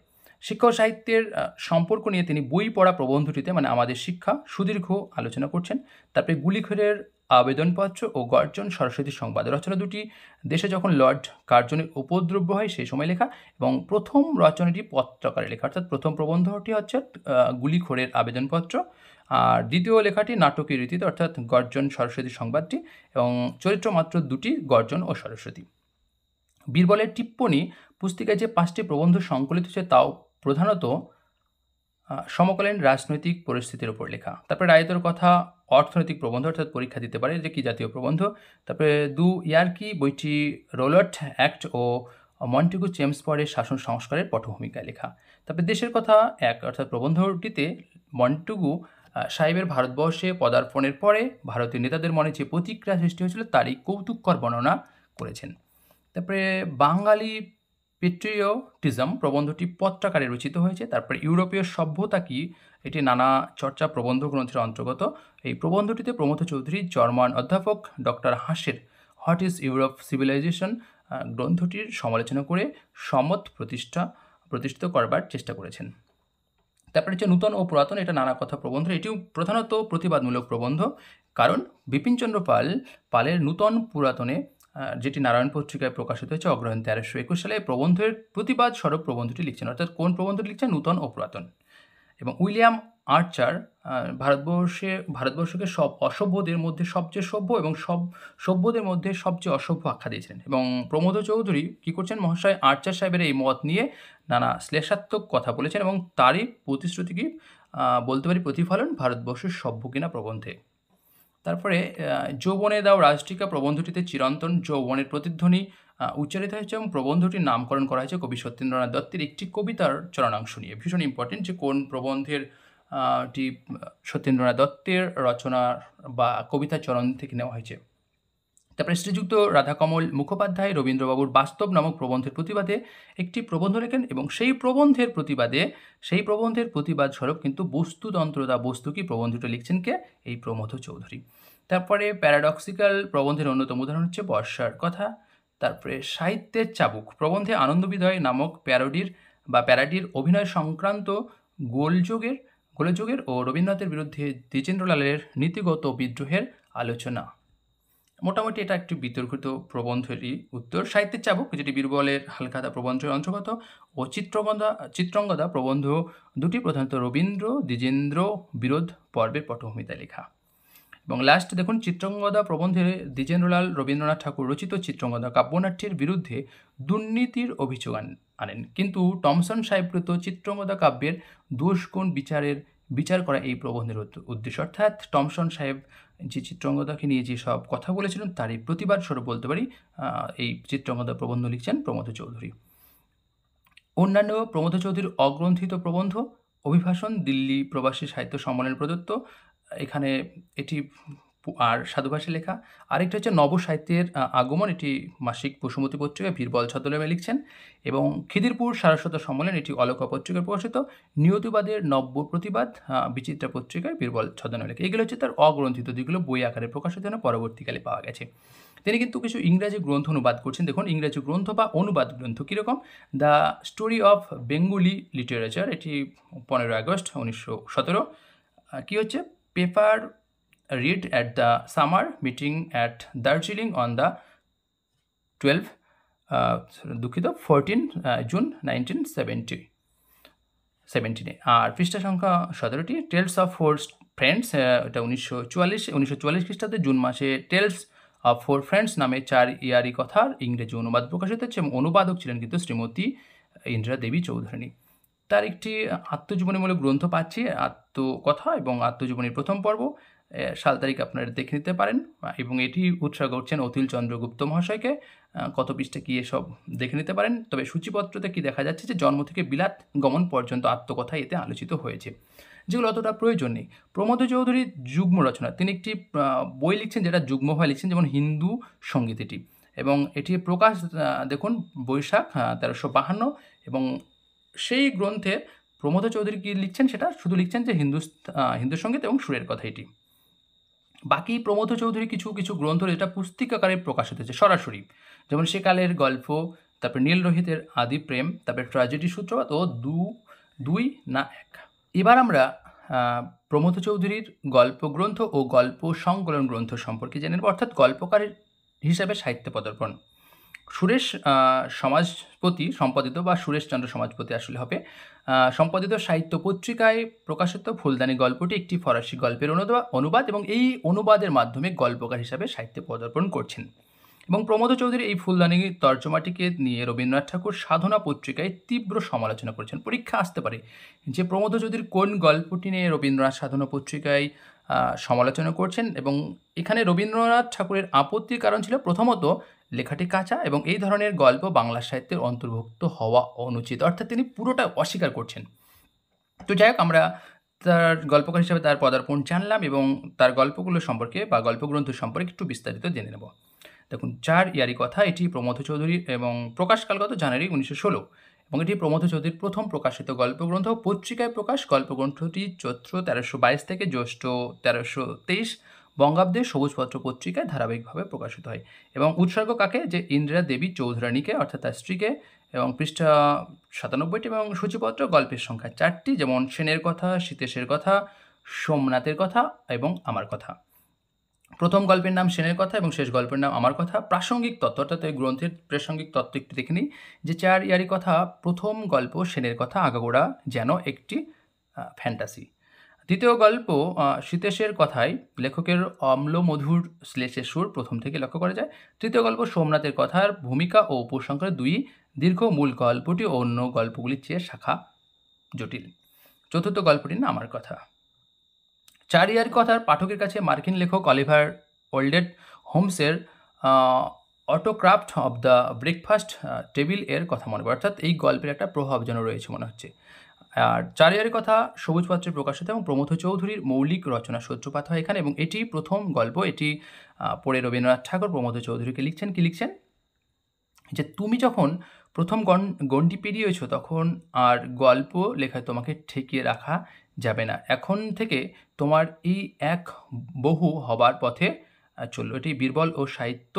শিক্ষা ও সাহিত্যের সম্পর্ক নিয়ে তিনি বই পড়া প্রবন্ধটিতে আমাদের শিক্ষা সুদীর্ঘ আলোচনা করছেন। তারপরে গুলিখরের আবেদনপত্র ও গর্জন সরস্বতী সংবাদ রচনা দুটি দেশে যখন লর্ড কার্জনের উপদ্রব্য হয় সেই সময় লেখা, এবং প্রথম রচনাটি পত্রাকারে লেখা, অর্থাৎ প্রথম প্রবন্ধটি হচ্ছে গুলিখরের আবেদনপত্র, আর দ্বিতীয় লেখাটি নাটকীয় রীতিতে, অর্থাৎ গর্জন সরস্বতী সংবাদটি, এবং চরিত্র মাত্র দুটি, গর্জন ও সরস্বতী। বীরবলের টিপ্পনী পুস্তিকায় যে 5টি প্রবন্ধ সংকলিত হচ্ছে তাও প্রধানত সমকালীন রাজনৈতিক পরিস্থিতির উপর লেখা। তারপরে রায়তের কথা অর্থনৈতিক প্রবন্ধ, অর্থাৎ পরীক্ষা দিতে পারে যে কি জাতীয় প্রবন্ধ। তারপরে দু ইয়ার্কি বইটি রোলার্ট অ্যাক্ট ও মন্টেগু চেমসফোর্ডের শাসন সংস্কারের পটভূমিকায় লেখা। তারপরে দেশের কথা 1, অর্থাৎ প্রবন্ধটিতে মন্টেগু সাহেবের ভারতবর্ষে পদার্পণের পরে ভারতীয় নেতাদের মনে যে প্রতিক্রিয়া সৃষ্টি হয়েছিল তারই কৌতুককর বর্ণনা করেছেন। তারপরে বাঙালি পেট্রিয়টিজম প্রবন্ধটি পত্রাকারে রচিত হয়েছে। তারপরে ইউরোপীয় সভ্যতা কি, এটি নানা চর্চা প্রবন্ধ গ্রন্থের অন্তর্গত। এই প্রবন্ধটিতে প্রমথ চৌধুরী জার্মান অধ্যাপক ডক্টর হাসের হোয়াট ইজ ইউরোপ সিভিলাইজেশন গ্রন্থটির সমালোচনা করে সমত প্রতিষ্ঠিত করবার চেষ্টা করেছেন। তারপরে হচ্ছে নূতন ও পুরাতন, এটা নানা কথা প্রবন্ধ, এটিও প্রধানত প্রতিবাদমূলক প্রবন্ধ, কারণ বিপিনচন্দ্র পালের নূতন পুরাতনে, যেটি নারায়ণ পত্রিকায় প্রকাশিত হয়েছে অগ্রহায়ণ 1321 সালে, প্রবন্ধের প্রতিবাদ স্বরূপ প্রবন্ধটি লিখছেন, অর্থাৎ কোন প্রবন্ধটি লিখছেন? নূতন ও পুরাতন। এবং উইলিয়াম আর্চার ভারতবর্ষকে সব অসভ্যদের মধ্যে সবচেয়ে সভ্য এবং সব সভ্যদের মধ্যে সবচেয়ে অসভ্য আখ্যা দিয়েছিলেন। এবং প্রমথ চৌধুরী কী করছেন? মহাশয় আর্চার সাহেবের এই মত নিয়ে নানা শ্লেষাত্মক কথা বলেছেন, এবং তারই প্রতিশ্রুতি কি বলতে পারি প্রতিফলন ভারতবর্ষের সভ্য কিনা প্রবন্ধে। তারপরে যৌবনে দাও রাজটিকা প্রবন্ধটিতে চিরন্তন যৌবনের প্রতিধ্বনি উচ্চারিত হয়েছে, এবং প্রবন্ধটির নামকরণ করা হয়েছে কবি সত্যেন্দ্রনাথ দত্তের একটি কবিতার চরণাংশ নিয়ে। ভীষণ ইম্পর্টেন্ট যে কোন প্রবন্ধের টি সত্যেন্দ্রনাথ দত্তের রচনা বা কবিতার চরণ থেকে নেওয়া হয়েছে। তারপরে শ্রীযুক্ত রাধাকমল মুখোপাধ্যায় রবীন্দ্রবাবুর বাস্তব নামক প্রবন্ধের প্রতিবাদে একটি প্রবন্ধ লেখেন, এবং সেই প্রবন্ধের প্রতিবাদ স্বরূপ কিন্তু বস্তুতন্ত্রতা বস্তু কি প্রবন্ধটি লিখছেন কে? এই প্রমথ চৌধুরী। তারপরে প্যারাডক্সিক্যাল প্রবন্ধের অন্যতম উদাহরণ হচ্ছে বর্ষার কথা। তারপরে সাহিত্যের চাবুক প্রবন্ধে আনন্দবিদয় নামক প্যারাডির অভিনয় সংক্রান্ত গোলযোগের ও রবীন্দ্রনাথের বিরুদ্ধে দ্বিজেন্দ্রলালের নীতিগত বিদ্রোহের আলোচনা। মোটামুটি এটা একটি বিতর্কিত প্রবন্ধেরই উত্তর। সাহিত্যের চাবুক, যেটি বীরবলের হালখাতা প্রবন্ধের অন্তর্গত, ও চিত্রঙ্গদা প্রবন্ধ দুটি প্রধানত রবীন্দ্র দ্বিজেন্দ্র বিরোধ পর্বের পটভূমিতে লেখা। এবং লাস্ট দেখুন, চিত্রঙ্গদা প্রবন্ধে দ্বিজেন্দ্রলাল রবীন্দ্রনাথ ঠাকুর রচিত চিত্রঙ্গদা কাব্যনাট্যের বিরুদ্ধে দুর্নীতির অভিযোগ আনেন, কিন্তু টমসন সাহেবকৃত চিত্রঙ্গদা কাব্যের দোষগুণ বিচার করা এই প্রবন্ধের উদ্দেশ্য। অর্থাৎ টমসন সাহেব যে চিত্রঙ্গদাকে নিয়ে যে সব কথা বলেছিলেন তারই প্রতিবাদ স্বরূপ বলতে পারি এই চিত্রঙ্গদা প্রবন্ধ লিখছেন প্রমথ চৌধুরী। অন্যান্য প্রমথ চৌধুরীর অগ্রন্থিত প্রবন্ধ অভিভাষণ দিল্লি প্রবাসী সাহিত্য সম্মেলনে প্রদত্ত, এখানে এটি আর সাধুভাষায় লেখা। আরেকটা হচ্ছে নবসাহিত্যের আগমন, এটি মাসিক বসুমতী পত্রিকায় বীরবল ছদ্মনামে লিখছেন। এবং খিদিরপুর সারস্বত সম্মেলন, এটি অলকা পত্রিকায় প্রকাশিত। নিয়তিবাদের নব্য প্রতিবাদ বিচিত্রা পত্রিকায় বীরবল ছদ্মনামে লেখা। এগুলো হচ্ছে তার অগ্রন্থিত দিকগুলো বই আকারে প্রকাশিত হয়ে পরবর্তীকালে পাওয়া গেছে। তিনি কিন্তু কিছু ইংরাজি গ্রন্থ অনুবাদ করছেন। দেখুন ইংরাজি গ্রন্থ বা অনুবাদ গ্রন্থ কীরকম? The story of Bengali literature, এটি 15 আগস্ট 1917। কী হচ্ছে? Paper read at the summer meeting at Darjeeling on the 14 June 1917। আর পৃষ্ঠা সংখ্যা 17টি। টেলস অফ ফোর ফ্রেন্ডস, এটা 1944 খ্রিস্টাব্দে জুন মাসে টেলস ফোর ফ্রেন্ডস নামে 4 ইয়ারি কথার ইংরেজি অনুবাদ প্রকাশিত হচ্ছে এবং অনুবাদক ছিলেন কিন্তু শ্রীমতী ইন্দিরা দেবী চৌধুরানী। তার একটি আত্মজীবনীমূলক গ্রন্থ পাচ্ছি, আত্মকথা এবং আত্মজীবনীর প্রথম পর্ব। সাল তারিখ আপনারা দেখে নিতে পারেন এবং এটি উৎসর্গ করছেন অতুল চন্দ্র গুপ্ত মহাশয়কে। কত পৃষ্ঠা কী এসব দেখে নিতে পারেন। তবে সূচিপত্রতে কি দেখা যাচ্ছে যে জন্ম থেকে বিলাত গমন পর্যন্ত আত্মকথা এতে আলোচিত হয়েছে, যেগুলো অতটা প্রয়োজন নেই। প্রমোদ চৌধুরীর যুগ্ম রচনা, তিনি একটি বই লিখছেন যেটা যুগ্মভাবে লিখছেন, যেমন হিন্দু সঙ্গীত এটি, এবং এটি প্রকাশ দেখুন বৈশাখ 1352, এবং সেই গ্রন্থে প্রমোদ চৌধুরী কী লিখছেন সেটা শুধু লিখছেন যে হিন্দু সঙ্গীত এবং সুরের কথা এটি। বাকি প্রমোদ চৌধুরী কিছু কিছু গ্রন্থ যেটা পুস্তিকাকারে প্রকাশিত হয়েছে সরাসরি, যেমন সেকালের গল্প, তারপরে নীল রোহিতের আদি প্রেম, তারপরে ট্র্যাজেডি সূত্রপাত ও দুই না এক। এবার আমরা প্রমোদ চৌধুরীর গল্পগ্রন্থ ও গল্প সংকলন গ্রন্থ সম্পর্কে জেনে নেব, অর্থাৎ গল্পকার হিসাবে সাহিত্যে পদার্পণ। সুরেশ সমাজপতি সম্পাদিত, বা সুরেশচন্দ্র সমাজপতি আসলে হবে, সম্পাদিত সাহিত্য পত্রিকায় প্রকাশিত ফুলদানি গল্পটি একটি ফরাসি গল্পের অনুবাদ, এবং এই অনুবাদের মাধ্যমে গল্পকার হিসাবে সাহিত্যে পদার্পণ করছেন। এবং প্রমোদ চৌধুরী এই ফুলদানি তর্জমাটিকে নিয়ে রবীন্দ্রনাথ ঠাকুর সাধনা পত্রিকায় তীব্র সমালোচনা করেছেন। পরীক্ষা আসতে পারে যে প্রমোদ চৌধুরীর কোন গল্পটি নিয়ে রবীন্দ্রনাথ সাধনা পত্রিকায় সমালোচনা করছেন, এবং এখানে রবীন্দ্রনাথ ঠাকুরের আপত্তির কারণ ছিল প্রথমত লেখাটি কাঁচা, এবং এই ধরনের গল্প বাংলা সাহিত্যের অন্তর্ভুক্ত হওয়া অনুচিত, অর্থাৎ তিনি পুরোটা অস্বীকার করছেন। তো যাই হোক, আমরা তার গল্পকার হিসাবে তার পদার্পণ জানলাম এবং তার গল্পগুলো সম্পর্কে বা গল্পগ্রন্থ সম্পর্কে একটু বিস্তারিত জেনে নেব। দেখুন, 4 ইয়ারি কথা, এটি প্রমোদ চৌধুরী এবং প্রকাশকাল কত জানুয়ারি 1916, এবং এটি প্রমোদ চৌধুরীর প্রথম প্রকাশিত গল্পগ্রন্থ। পত্রিকায় প্রকাশ। গল্পগ্রন্থটি চৈত্র 1322 থেকে জ্যৈষ্ঠ 1323 বঙ্গাব্দে সবুজপত্র পত্রিকায় ধারাবাহিকভাবে প্রকাশিত হয়, এবং উৎসর্গ কাকে, যে ইন্দিরা দেবী চৌধুরানীকে অর্থাৎ তার স্ত্রীকে, এবং পৃষ্ঠা 97টি, এবং সূচিপত্র গল্পের সংখ্যা 4টি, যেমন সেনের কথা, সীতেশের কথা, সোমনাথের কথা এবং আমার কথা। প্রথম গল্পের নাম সেনের কথা এবং শেষ গল্পের নাম আমার কথা। প্রাসঙ্গিক তত্ত্ব, অর্থাৎ এই গ্রন্থের প্রাসঙ্গিক তত্ত্ব একটু দেখে নিই, যে 4 ইয়ারি কথা প্রথম গল্প সেনের কথা আগাগোড়া যেন একটি ফ্যান্টাসি। দ্বিতীয় গল্প সীতেশের কথায় লেখকের অম্লমধুর শ্লেষের সুর প্রথম থেকে লক্ষ্য করা যায়। তৃতীয় গল্প সোমনাথের কথার ভূমিকা ও উপসংহার 2 দীর্ঘ, মূল গল্পটি অন্য গল্পগুলির চেয়ে শাখা জটিল। চতুর্থ গল্পটির নাম আমার কথা। 4 ইয়ারি কথার পাঠকের কাছে মার্কিন লেখক অলিভার ওল্ডেড হোমসের autocrat of the breakfast table এর কথা মনে পড়ে, অর্থাৎ এই গল্পের একটা প্রভাব যেন রয়েছে মনে হচ্ছে। আর 4 ইয়ারি কথা সবুজপত্রে প্রকাশিত এবং প্রমোদ চৌধুরীর মৌলিক রচনা সূত্রপাত হয় এখানে, এবং এটি প্রথম গল্প। এটি পড়ে রবীন্দ্রনাথ ঠাকুর প্রমোদ চৌধুরীকে লিখছেন, কি লিখছেন, যে তুমি যখন প্রথম গণ্ডি পেরিয়েছ তখন আর গল্প লেখায় তোমাকে ঠেকিয়ে রাখা যাবে না। এখন থেকে তোমার এই এক বহু হবার পথে চলল। এটি বীরবল ও সাহিত্য,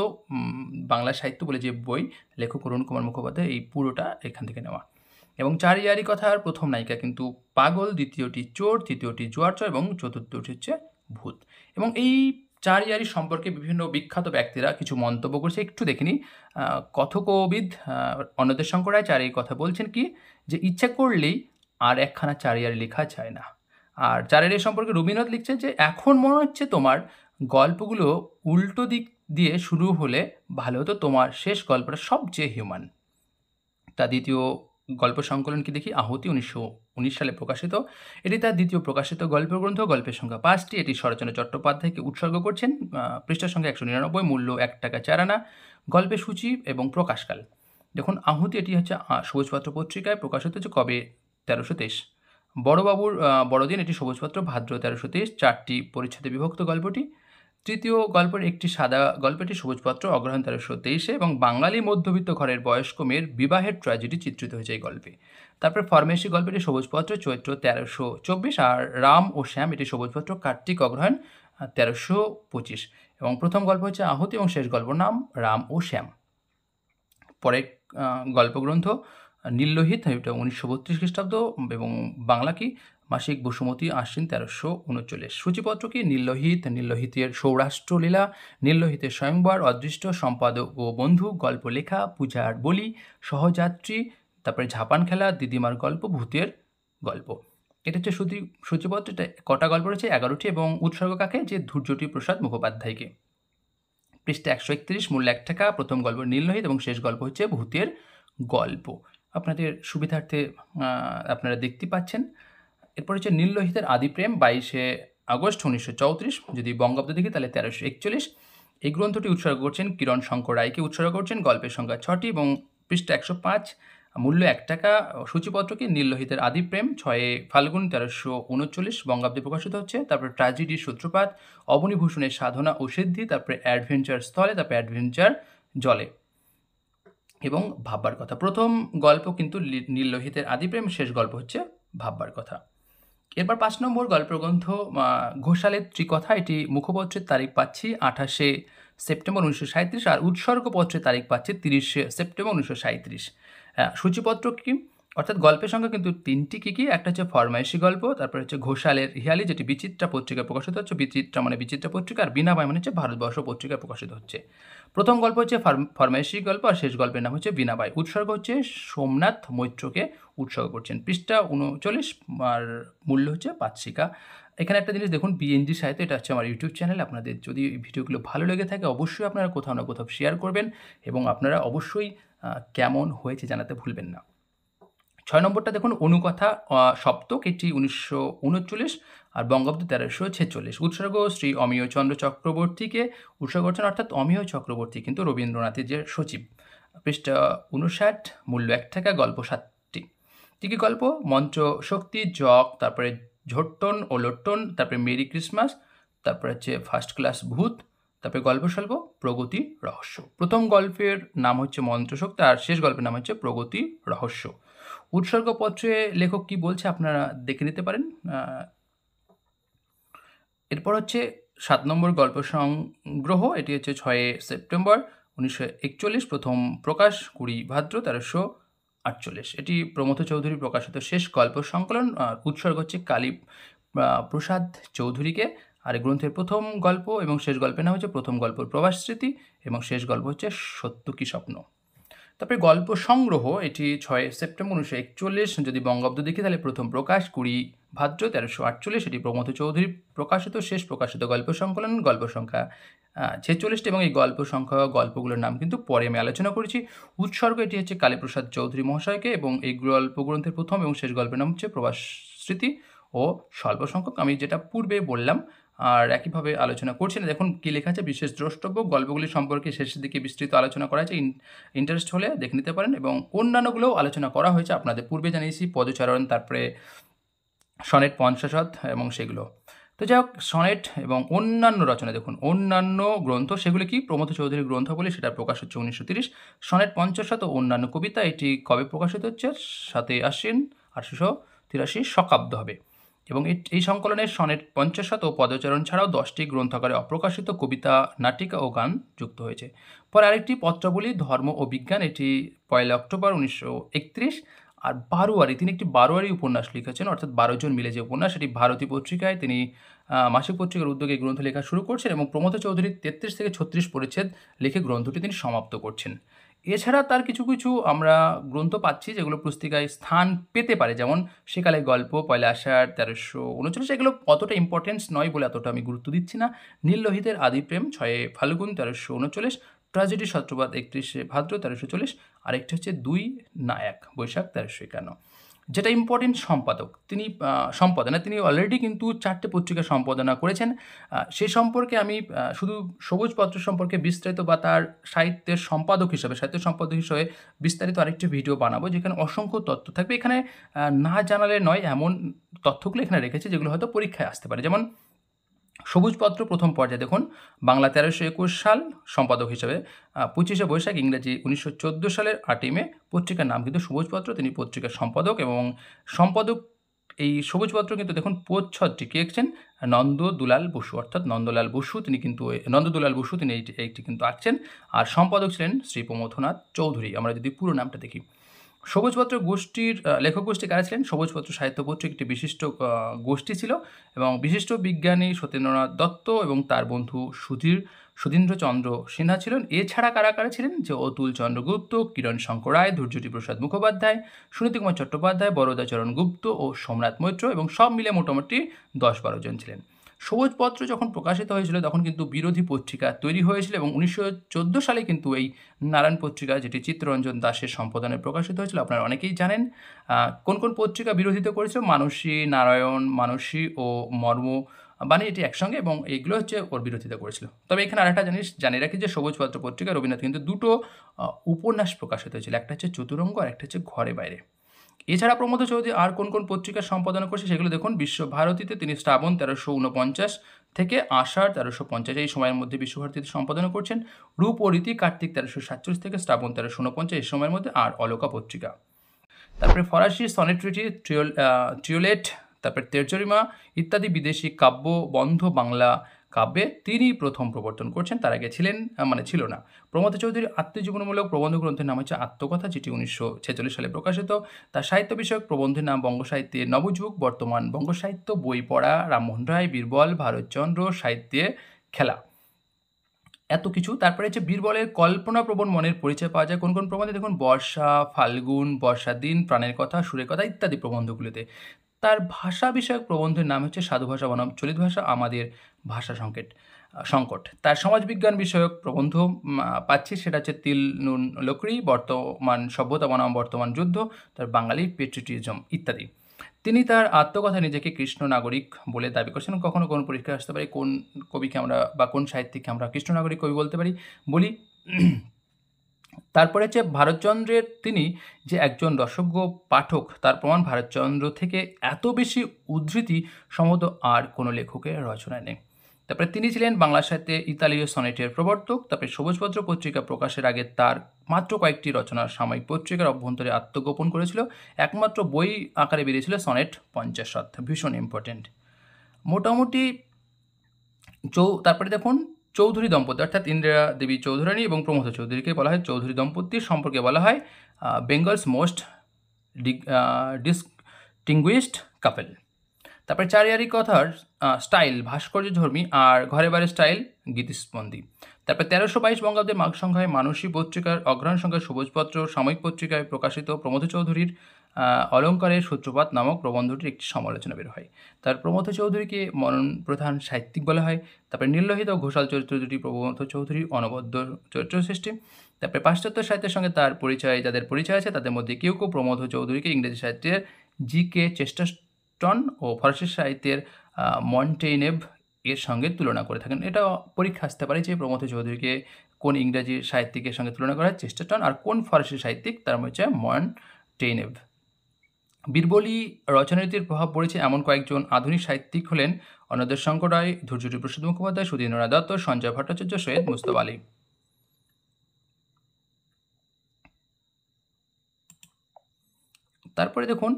বাংলা সাহিত্য বলে যে বই, লেখক অরুণ কুমার মুখোপাধ্যায়, এই পুরোটা এখান থেকে নেওয়া। এবং 4 ইয়ারি কথার প্রথম নায়িকা কিন্তু পাগল, দ্বিতীয়টি চোর, তৃতীয়টি জুয়ারচর এবং চতুর্থটি হচ্ছে ভূত। এবং এই 4 ইয়ারি সম্পর্কে বিভিন্ন বিখ্যাত ব্যক্তিরা কিছু মন্তব্য করছে, একটু দেখে নিই। কথকবিদ অন্নদেব শঙ্কর রায় 4 ইয়ারি কথা বলছেন কি, যে ইচ্ছা করলেই আর একখানা 4 ইয়ারি লেখা যায় না। আর 4 ইয়ারি সম্পর্কে রবীন্দ্রনাথ লিখছে যে এখন মনে হচ্ছে তোমার গল্পগুলো উল্টো দিক দিয়ে শুরু হলে ভালো হতো, তোমার শেষ গল্পটা সবচেয়ে হিউম্যান। তার দ্বিতীয় গল্প সংকলন কি দেখি, আহুতি 1919 সালে প্রকাশিত। এটি তার দ্বিতীয় প্রকাশিত গল্পগ্রন্থ। গল্পের সংখ্যা 5টি। এটি শরৎচন্দ্র চট্টোপাধ্যায়কে উৎসর্গ করছেন। পৃষ্ঠার সংখ্যা 199, মূল্য 1 টাকা 4 আনা। গল্পের সূচি এবং প্রকাশকাল দেখুন, আহুতি এটি হচ্ছে সবুজপত্র পত্রিকায় প্রকাশিত হচ্ছে কবে, 1323। বড়বাবুর বড়দিন, এটি সবুজপত্র, ভাদ্র 1323, 4টি পরিচ্ছেদে বিভক্ত গল্পটি। তৃতীয় গল্পের একটি সাদা গল্পটি সবুজপত্র, অগ্রহায়ণ 1323, এবং বাঙালি মধ্যবিত্ত ঘরের বয়স্ক মেয়ের বিবাহের ট্র্যাজেডি চিত্রিত হয়েছে এই গল্পে। তারপরে ফরমেসি গল্পটি সবুজপত্র, চৈত্র 1324, আর রাম ও শ্যাম এটি সবুজপত্র, কার্তিক, অগ্রহায়ণ 1325। এবং প্রথম গল্প হচ্ছে আহুতি এবং শেষ গল্প নাম রাম ও শ্যাম। পরে গল্পগ্রন্থ নীললোহিত, এটা 1932 খ্রিস্টাব্দ, এবং বাংলা কি মাসিক বসুমতী, আশ্বিন 1339। সূচিপত্র কি, নীললোহিত, নীললোহিতের সৌরাষ্ট্রলীলা, নীললোহিতের স্বয়ংবর, অদৃষ্ট, সম্পাদক ও বন্ধু, গল্প লেখা, পূজার বলি, সহযাত্রী, তারপরে ঝাপান খেলা, দিদিমার গল্প, ভূতের গল্প। এটা হচ্ছে সূচিপত্র। এটা কটা গল্প রয়েছে, 11টি, এবং উৎসর্গ কাকে, যে ধৈর্যটি প্রসাদ মুখোপাধ্যায়কে। পৃষ্ঠা 131, মূল্য 1 টাকা। প্রথম গল্প নীললোহিত এবং শেষ গল্প হচ্ছে ভূতের গল্প। আপনাদের সুবিধার্থে আপনারা দেখতে পাচ্ছেন। এরপর হচ্ছে নীললোহিতের আদি প্রেম, 22শে আগস্ট 1934। যদি বঙ্গাব্দ দেখি তাহলে 1341। এই গ্রন্থটি উৎসর্গ করছেন কিরণ শঙ্কর রায়কে উৎসর্গ করছেন। গল্পের সংখ্যা 6টি এবং পৃষ্ঠা 105, মূল্য 1 টাকা। সূচিপত্রকে নীললোহিতের আদি প্রেম, 6 ফাল্গুন 1339 বঙ্গাব্দে প্রকাশিত হচ্ছে। তারপরে ট্র্যাজেডির সূত্রপাত, অবনীভূষণের সাধনা ও সিদ্ধি, তারপরে অ্যাডভেঞ্চার স্থলে, তারপরে অ্যাডভেঞ্চার জলে এবং ভাববার কথা। প্রথম গল্প কিন্তু নীললোহিতের আদি প্রেম, শেষ গল্প হচ্ছে ভাববার কথা। এরপর 5 নম্বর গল্পগ্রন্থ ঘোষালের ত্রিকথা। এটি মুখপত্রের তারিখ পাচ্ছি 28শে সেপ্টেম্বর 1937 আর উৎসর্গপত্রের তারিখ পাচ্ছি 30শে সেপ্টেম্বর 1937। সূচিপত্র কি, অর্থাৎ গল্পের সংখ্যা কিন্তু 3টি। কী একটা হচ্ছে ফরমাইশি গল্প, তারপরে হচ্ছে ঘোষালের হিয়ালি যেটি বিচিত্রা পত্রিকায় প্রকাশিত হচ্ছে। বিচিত্রা মানে বিচিত্রা পত্রিকা, আর বিনাবাই মানে হচ্ছে ভারতবর্ষ পত্রিকায় প্রকাশিত হচ্ছে। প্রথম গল্প হচ্ছে ফরমাইশি গল্প আর শেষ গল্পের নাম হচ্ছে বিনাবাই। উৎসর্গ হচ্ছে সোমনাথ মৈত্রকে উৎসর্গ করছেন। পৃষ্ঠা 39 আর মূল্য হচ্ছে 5 টাকা। এখানে একটা জিনিস দেখুন, বিএনজি সাহিত্য, এটা হচ্ছে আমার ইউটিউব চ্যানেল। আপনাদের যদি ভিডিওগুলো ভালো লেগে থাকে অবশ্যই আপনারা কোথাও না কোথাও শেয়ার করবেন এবং আপনারা অবশ্যই কেমন হয়েছে জানাতে ভুলবেন না। 6 নম্বরটা দেখুন, অনুকথা সপ্তক, এটি 1939 আর বঙ্গাব্দ 1346। উৎসর্গ শ্রী অমিয় চন্দ্র চক্রবর্তীকে উৎসর্গ করছেন, অর্থাৎ অমিয় চক্রবর্তী কিন্তু রবীন্দ্রনাথের যে সচিব। পৃষ্ঠা 59, মূল্য 1 টাকা। গল্প 7টি। কী গল্প, মন্ত্র শক্তি, জগ, তারপরে ঝোট্টন ও লোট্টন, তারপরে মেরি ক্রিসমাস, তারপরে হচ্ছে ফার্স্ট ক্লাস ভূত, তারপরে গল্প স্বল্প প্রগতি রহস্য। প্রথম গল্পের নাম হচ্ছে মন্ত্রশক্তি আর শেষ গল্পের নাম হচ্ছে প্রগতি রহস্য। উৎসর্গপত্রে লেখক কি বলছে আপনারা দেখে নিতে পারেন। এরপর হচ্ছে 7 নম্বর গল্প সংগ্রহ, এটি হচ্ছে 6 সেপ্টেম্বর 1941, প্রথম প্রকাশ 20 ভাদ্র 1348। এটি প্রমথ চৌধুরী প্রকাশিত শেষ গল্প সংকলন। উৎসর্গ হচ্ছে কালী প্রসাদ চৌধুরীকে। আর এই গ্রন্থের প্রথম গল্প এবং শেষ গল্পের নাম হচ্ছে প্রথম গল্প প্রবাস স্মৃতি এবং শেষ গল্প হচ্ছে সত্য কি স্বপ্ন। তারপরে গল্প সংগ্রহ, এটি 6 সেপ্টেম্বর 1941। যদি বঙ্গাব্দ দেখি তাহলে প্রথম প্রকাশ 20 ভাদ্র 1348। এটি প্রমথ চৌধুরী প্রকাশিত শেষ প্রকাশিত গল্প সংকলন। গল্প সংখ্যা 46টি এবং এই গল্প সংখ্যা গল্পগুলোর নাম কিন্তু পরে আমি আলোচনা করেছি। উৎসর্গ, এটি হচ্ছে কালীপ্রসাদ চৌধুরী মহাশয়কে এবং এই গল্প গ্রন্থের প্রথম এবং শেষ গল্পের নাম হচ্ছে প্রবাস স্মৃতি ও স্বল্প সংখ্যক, আমি যেটা পূর্বে বললাম। আর একইভাবে আলোচনা করছি না। দেখুন কী লেখা আছে, বিশেষ দ্রষ্টব্য, গল্পগুলি সম্পর্কে শেষের দিকে বিস্তৃত আলোচনা করা আছে। ইন্টারেস্ট হলে দেখে নিতে পারেন এবং অন্যান্যগুলোও আলোচনা করা হয়েছে, আপনাদের পূর্বে জানিয়েছি। পদচারণ, তারপরে সনেট 50 এবং সেগুলো। তো যাই হোক, সনেট এবং অন্যান্য রচনা দেখুন, অন্যান্য গ্রন্থ সেগুলি কি প্রমথ চৌধুরীর গ্রন্থ বলে, সেটা প্রকাশ হচ্ছে 1930। সনেট 50 ও অন্যান্য কবিতা, এটি কবে প্রকাশিত হচ্ছে, 7 আশ্বিন 1883 শকাব্দ হবে। এবং এই সংকলনের সনেট 50 ও পদচারণ ছাড়াও 10টি গ্রন্থাগারে অপ্রকাশিত কবিতা, নাটিকা ও গান যুক্ত হয়েছে। পরে আরেকটি পত্রাবলী ধর্ম ও বিজ্ঞান, এটি 1 অক্টোবর 1931। আর বারোয়ারি, তিনি একটি বারোয়ারি উপন্যাস লিখেছেন, অর্থাৎ 12 জন মিলে যে উপন্যাস, এটি ভারতী পত্রিকায় তিনি মাসিক পত্রিকার উদ্যোগে গ্রন্থ লেখা শুরু করছেন এবং প্রমথ চৌধুরীর 33 থেকে 36 পরিচ্ছেদ লিখে গ্রন্থটি তিনি সমাপ্ত করছেন। এছাড়া তার কিছু কিছু আমরা গ্রন্থ পাচ্ছি যেগুলো পুস্তিকায় স্থান পেতে পারে, যেমন সেকালে গল্প, 1 আষাঢ় 1339। এগুলো অতটা ইম্পর্টেন্স নয় বলে এতটা আমি গুরুত্ব দিচ্ছি না। নীললোহিতের আদি প্রেম 6 ফাল্গুন 1339। ট্র্যাজেডি সূত্রপাত 31 ভাদ্র 1340। আরেকটি হচ্ছে 2 নায়ক বৈশাখ 1351। যেটা ইম্পর্টেন্ট, সম্পাদক, তিনি সম্পাদনা তিনি অলরেডি কিন্তু 4টে পত্রিকা সম্পাদনা করেছেন। সে সম্পর্কে আমি শুধু সবুজপত্র সম্পর্কে বিস্তারিত বা তার সাহিত্য সম্পাদক হিসাবে বিস্তারিত আরেকটি ভিডিও বানাবো, যেখানে অসংখ্য তথ্য থাকবে। এখানে না জানালে নয় এমন তথ্যগুলো এখানে রেখেছে যেগুলো হয়তো পরীক্ষায় আসতে পারে। যেমন সবুজপত্র প্রথম পর্যায়ে দেখুন, বাংলা 1321 সাল, সম্পাদক হিসেবে 25শে বৈশাখ, ইংরেজি 1914 সালের 8ই মে। পত্রিকার নাম কিন্তু সবুজপত্র, তিনি পত্রিকার সম্পাদক এবং সম্পাদক। এই সবুজপত্র কিন্তু দেখুন প্রচ্ছদটি কে এঁকেছেন, নন্দদুলাল বসু, অর্থাৎ নন্দলাল বসু, তিনি কিন্তু নন্দদুলাল বসু তিনি এইটি কিন্তু আঁকছেন। আর সম্পাদক ছিলেন শ্রী প্রমথনাথ চৌধুরী। আমরা যদি পুরো নামটা দেখি, সবুজপত্র গোষ্ঠীর লেখক গোষ্ঠী কারা ছিলেন, সবুজপত্র সাহিত্য পত্রিকা একটি বিশিষ্ট গোষ্ঠী ছিল এবং বিশিষ্ট বিজ্ঞানী সত্যেন্দ্রনাথ দত্ত এবং তার বন্ধু সুধীন্দ্রচন্দ্র সিনহা ছিলেন। এছাড়া কারা কারা ছিলেন, যে অতুল চন্দ্র গুপ্ত, কিরণ শঙ্কর রায়, ধৈর্যজ্যোতি প্রসাদ মুখোপাধ্যায়, সুনীতি কুমার চট্টোপাধ্যায়, বরদাচরণ গুপ্ত ও সোমনাথ মৈত্র, এবং সব মিলে মোটামুটি 10-12 জন ছিলেন। সবুজপত্র যখন প্রকাশিত হয়েছিল তখন কিন্তু বিরোধী পত্রিকা তৈরি হয়েছিল এবং 1914 সালে কিন্তু এই নারায়ণ পত্রিকা, যেটি চিত্তরঞ্জন দাশের সম্পাদনায় প্রকাশিত হয়েছিল, আপনারা অনেকেই জানেন। কোন কোন পত্রিকা বিরোধিতা করেছিল? মানসী, নারায়ণ, মানসী ও মর্মবাণী, এটি একসঙ্গে, এবং এইগুলো হচ্ছে ওর বিরোধিতা করেছিল। তবে এখানে আরেকটা জিনিস জানিয়ে রাখি যে সবুজপত্র পত্রিকা রবীন্দ্রনাথ কিন্তু দুটো উপন্যাস প্রকাশিত হয়েছিল, একটা হচ্ছে চতুরঙ্গ আর একটা হচ্ছে ঘরে বাইরে। এছাড়া প্রমোদ চৌধুরী আর কোন কোন পত্রিকার সম্পাদনা করছে সেগুলো দেখুন। বিশ্বভারতীতে তিনি শ্রাবণ 1349 থেকে আষাঢ় 1350 এই সময়ের মধ্যে বিশ্বভারতীতে সম্পাদনা করছেন। রূপ ও রীতি কার্তিক 1347 থেকে শ্রাবণ 1349 এই সময়ের মধ্যে, আর অলকা পত্রিকা। তারপরে ফরাসি সনেট্রিটি, ট্রিওলেট, তারপরে তেরজরিমা ইত্যাদি বিদেশি কাব্য বন্ধ বাংলা কাব্যে তিনি প্রথম প্রবর্তন করছেন। তার আগে ছিল না। প্রমথ চৌধুরীর আত্মজীবনীমূলক প্রবন্ধ গ্রন্থের নাম হচ্ছে আত্মকথা, যেটি 1946 সালে প্রকাশিত। তার সাহিত্য বিষয়ক প্রবন্ধের নাম বঙ্গসাহিত্যে নবযুগ, বর্তমান বঙ্গসাহিত্য, বই পড়া, রামমোহন রায়, বীরবল, ভারতচন্দ্র, সাহিত্যে খেলা, এত কিছু। তারপরে হচ্ছে বীরবলের কল্পনাপ্রবণ মনের পরিচয় পাওয়া যায় কোন কোন প্রবন্ধে? দেখুন, বর্ষা, ফাল্গুন, বর্ষার দিন, প্রাণের কথা, সুরের কথা ইত্যাদি প্রবন্ধগুলিতে। তার ভাষা বিষয়ক প্রবন্ধের নাম হচ্ছে সাধু ভাষা বনাম চলিত ভাষা, আমাদের ভাষা সংকট। তার সমাজবিজ্ঞান বিষয়ক প্রবন্ধ পাচ্ছি, সেটা হচ্ছে তিল নুন লকড়ি, বর্তমান সভ্যতা বনাম বর্তমান যুদ্ধ, তার বাঙালি পেট্রিয়টিজম ইত্যাদি। তিনি তার আত্মকথা নিজেকে কৃষ্ণ নাগরিক বলে দাবি করছেন। কখনো কোনো পরীক্ষা আসতে পারে কোন কবিকে আমরা বা কোন সাহিত্যিককে আমরা কৃষ্ণ নাগরিক কবি বলি। তারপরে হচ্ছে ভারতচন্দ্রের, তিনি যে একজন রসজ্ঞ পাঠক তার প্রমাণ ভারতচন্দ্র থেকে এত বেশি উদ্ধৃতি সম্ভবত আর কোনো লেখকের রচনায় নেই। তারপরে তিনি ছিলেন বাংলা সাহিত্যে ইতালীয় সনেটের প্রবর্তক। তারপরে সবুজপত্র পত্রিকা প্রকাশের আগে তার মাত্র কয়েকটি রচনা সাময়িক পত্রিকার অভ্যন্তরে আত্মগোপন করেছিল। একমাত্র বই আকারে বেরিয়েছিল সনেট 50, ভীষণ ইম্পর্টেন্ট। মোটামুটি তারপরে দেখুন, চৌধুরী দম্পতি অর্থাৎ ইন্দিরা দেবী চৌধুরানী এবং প্রমথ চৌধুরীকে বলা হয় চৌধুরী দম্পতির সম্পর্কে বলা হয় বেঙ্গলস মোস্ট ডিসটিংগুইশড কাপেল। তারপরে চারিয়ারি কথার স্টাইল ভাস্কর্যধর্মী আর ঘরে বাড়ির স্টাইল গীতিস্পন্দী। তারপরে 1322 বঙ্গাব্দের মাঘ সংখ্যায় মানসী পত্রিকার অগ্রহায়ণ সংখ্যায় সবুজপত্র সাময়িক পত্রিকায় প্রকাশিত প্রমথ চৌধুরীর অলঙ্কারের সূত্রপাত নামক প্রবন্ধটির একটি সমালোচনা বের হয়। তার প্রমথ চৌধুরীকে মনন প্রধান সাহিত্যিক বলা হয়। তারপরে নীললোহিত ও ঘোষাল চরিত্র দুটি প্রমথ চৌধুরীর অনবদ্য চরিত্র সৃষ্টি। তারপরে পাশ্চাত্য সাহিত্যের সঙ্গে তার যাদের পরিচয় আছে তাদের মধ্যে কেউ কেউ প্রমথ চৌধুরীকে ইংরেজি সাহিত্যের জি.কে. চেস্টারটন ও ফরাসি সাহিত্যের মন্টেইনেভ এর সঙ্গে তুলনা করে থাকেন। এটা পরীক্ষা আসতে পারে যে প্রমথ চৌধুরীকে কোন ইংরাজি সাহিত্যিকের সঙ্গে তুলনা করা হয়, চেস্টারটন, আর কোন ফরাসি সাহিত্যিক, তার হচ্ছে মন্টেইনেভ। বীরবলী রচনানীতির প্রভাব পড়েছে এমন কয়েকজন আধুনিক সাহিত্যিক হলেন অন্নদাশ শঙ্কর রায়, ধৈর্যজ্যোতি প্রসাদ মুখোপাধ্যায়, সুধীন্দ্রনাথ দত্ত, সঞ্জয় ভট্টাচার্য, সৈয়দ মুস্তফা আলী। তারপরে দেখুন,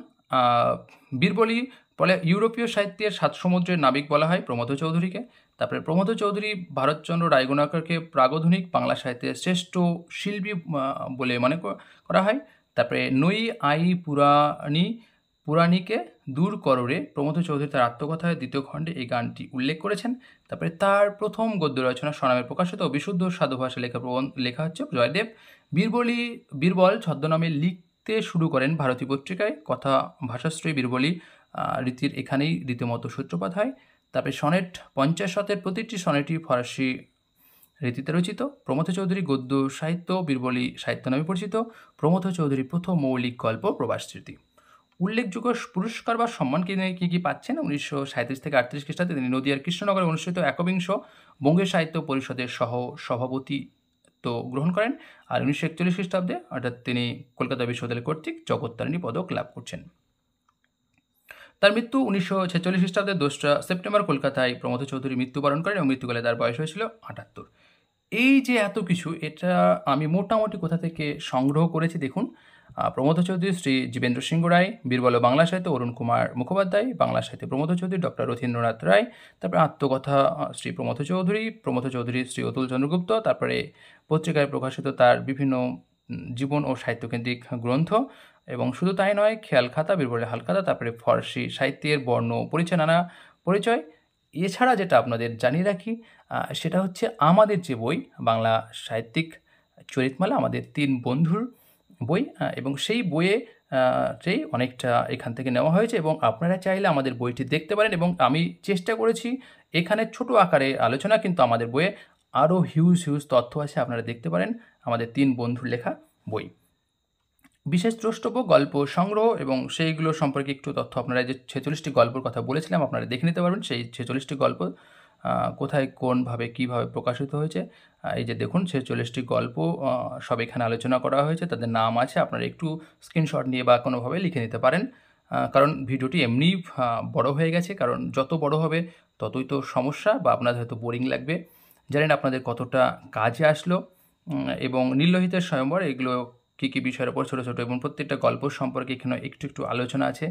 বীরবলী ফলে ইউরোপীয় সাহিত্যের সাত সমুদ্রের নাবিক বলা হয় প্রমথ চৌধুরীকে। তারপরে প্রমথ চৌধুরী ভারতচন্দ্র রায়গুণাকরকে প্রাগধুনিক বাংলা সাহিত্যের শ্রেষ্ঠ শিল্পী বলে মনে করা হয়। তারপরে নই আই পুরাণীকে দূর কররে প্রমথ চৌধুরী তার আত্মকথায় দ্বিতীয় খণ্ডে এই গানটি উল্লেখ করেছেন। তারপরে তার প্রথম গদ্য রচনা স্বনামে প্রকাশিত ও বিশুদ্ধ সাধু ভাষায় লেখা হচ্ছে জয়দেব। বীরবল ছদ্মনামে লিখতে শুরু করেন ভারতী পত্রিকায়। কথা ভাষাশ্রয়ী বীরবলী রীতির এখানেই রীতিমতো সূত্রপাত হয়। তারপরে সনেট 50 প্রতিটি সনেটই ফরাসি রীতিতে রচিত। প্রমথ চৌধুরী গদ্য সাহিত্য, বীরবলী সাহিত্য নামে পরিচিত। প্রমথ চৌধুরী প্রথম মৌলিক গল্প প্রবাস স্মৃতি। উল্লেখযোগ্য পুরস্কার বা সম্মান কি পাচ্ছেন? 1937 থেকে 38 খ্রিস্টাব্দে তিনি নদিয়ার কৃষ্ণনগরে অনুষ্ঠিত একবিংশ বঙ্গের সাহিত্য পরিষদের সভাপতিত্ব গ্রহণ করেন। আর 1941 খ্রিস্টাব্দে অর্থাৎ তিনি কলকাতা বিশ্ববিদ্যালয় কর্তৃক জগত্তারিণী পদক লাভ করছেন। তার মৃত্যু 1946 খ্রিস্টাব্দে 2 সেপ্টেম্বর কলকাতায় প্রমথ চৌধুরী মৃত্যুবরণ করেন এবং মৃত্যুকালে তার বয়স হয়েছিল 78। এই যে এত কিছু, এটা আমি মোটামুটি কোথা থেকে সংগ্রহ করেছি দেখুন। প্রমথ চৌধুরী শ্রী জীবেন্দ্র সিংহ রায়, বীরবল বাংলা সাহিত্যে অরুণ কুমার মুখোপাধ্যায়, বাংলা সাহিত্যে প্রমথ চৌধুরী ডক্টর রথীন্দ্রনাথ রায়, তারপরে আত্মকথা শ্রী প্রমথ চৌধুরী শ্রী অতুল চন্দ্রগুপ্ত, তারপরে পত্রিকায় প্রকাশিত তার বিভিন্ন জীবন ও সাহিত্যকেন্দ্রিক গ্রন্থ, এবং শুধু তাই নয়, খেয়াল খাতা, বীরবলের হালখাতা, তারপরে ফরাসি সাহিত্যের বর্ণ পরিচয়, নানা পরিচয়। এছাড়া যেটা আপনাদের জানিয়ে রাখি সেটা হচ্ছে আমাদের যে বই বাংলা সাহিত্যিক চরিতমালা, আমাদের 3 বন্ধুর বই, এবং সেই বইয়ে অনেকটা এখান থেকে নেওয়া হয়েছে এবং আপনারা চাইলে আমাদের বইটি দেখতে পারেন এবং আমি চেষ্টা করেছি এখানে ছোট আকারে আলোচনা, কিন্তু আমাদের বইয়ে আরও হিউজ তথ্য আছে, আপনারা দেখতে পারেন আমাদের 3 বন্ধুর লেখা বই। বিশেষ দ্রষ্টব্য, গল্প সংগ্রহ এবং সেইগুলো সম্পর্কে একটু তথ্য, আপনারা যে 46টি গল্পের কথা বলেছিলাম আপনারা দেখে নিতে পারবেন। সেই 46টি গল্প কোথায়, কোনভাবে, কীভাবে প্রকাশিত হয়েছে, এই যে দেখুন 46টি গল্প সব এখানে আলোচনা করা হয়েছে, তাদের নাম আছে, আপনারা একটু স্ক্রিনশট নিয়ে বা কোনোভাবে লিখে নিতে পারেন। কারণ ভিডিওটি এমনিই বড় হয়ে গেছে, কারণ যত বড় হবে ততই তো সমস্যা বা আপনাদের হয়তো বোরিং লাগবে। জানি না আপনাদের কতটা কাজে আসলো। এবং নীললোহিতের স্বয়ম্বর, এগুলো কী কী বিষয়ের ওপর ছোটো এবং প্রত্যেকটা গল্প সম্পর্কে এখানে একটু আলোচনা আছে,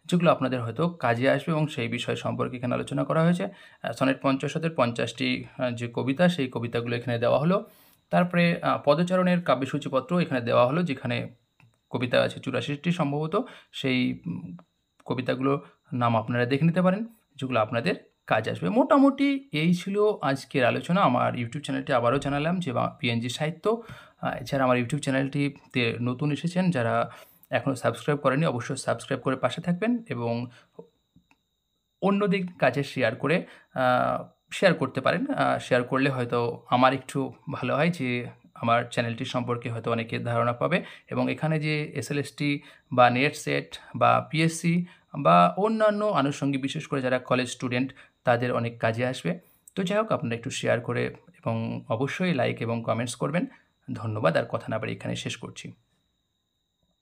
যেগুলো আপনাদের হয়তো কাজে আসবে এবং সেই বিষয় সম্পর্কে এখানে আলোচনা করা হয়েছে। সনেট 50-এর 50টি যে কবিতা, সেই কবিতাগুলো এখানে দেওয়া হলো। তারপরে পদচারণের কাব্যসূচিপত্র এখানে দেওয়া হলো, যেখানে কবিতা আছে 84টি সম্ভবত। সেই কবিতাগুলোর নাম আপনারা দেখে নিতে পারেন, যেগুলো আপনাদের কাজে আসবে। মোটামুটি এই ছিল আজকের আলোচনা। আমার ইউটিউব চ্যানেলটি আবারও জানালাম যে পিএনজি সাহিত্য। এছাড়া আমার ইউটিউব চ্যানেলটিতে নতুন এসেছেন যারা এখনও সাবস্ক্রাইব করেনি, অবশ্যই সাবস্ক্রাইব করে পাশে থাকবেন এবং অন্যদের কাছে শেয়ার করতে পারেন। শেয়ার করলে হয়তো আমার একটু ভালো হয়, যে আমার চ্যানেলটি সম্পর্কে হয়তো অনেকে ধারণা পাবে এবং এখানে যে এসএলএসটি বা নেট সেট বা পিএসসি বা অন্যান্য আনুষঙ্গিক, বিশেষ করে যারা কলেজ স্টুডেন্ট, তাদের অনেক কাজে আসবে। তো যাই হোক, আপনারা একটু শেয়ার করে এবং অবশ্যই লাইক এবং কমেন্টস করবেন। ধন্যবাদ। আর কথা না বাড়িয়ে এখানে শেষ করছি।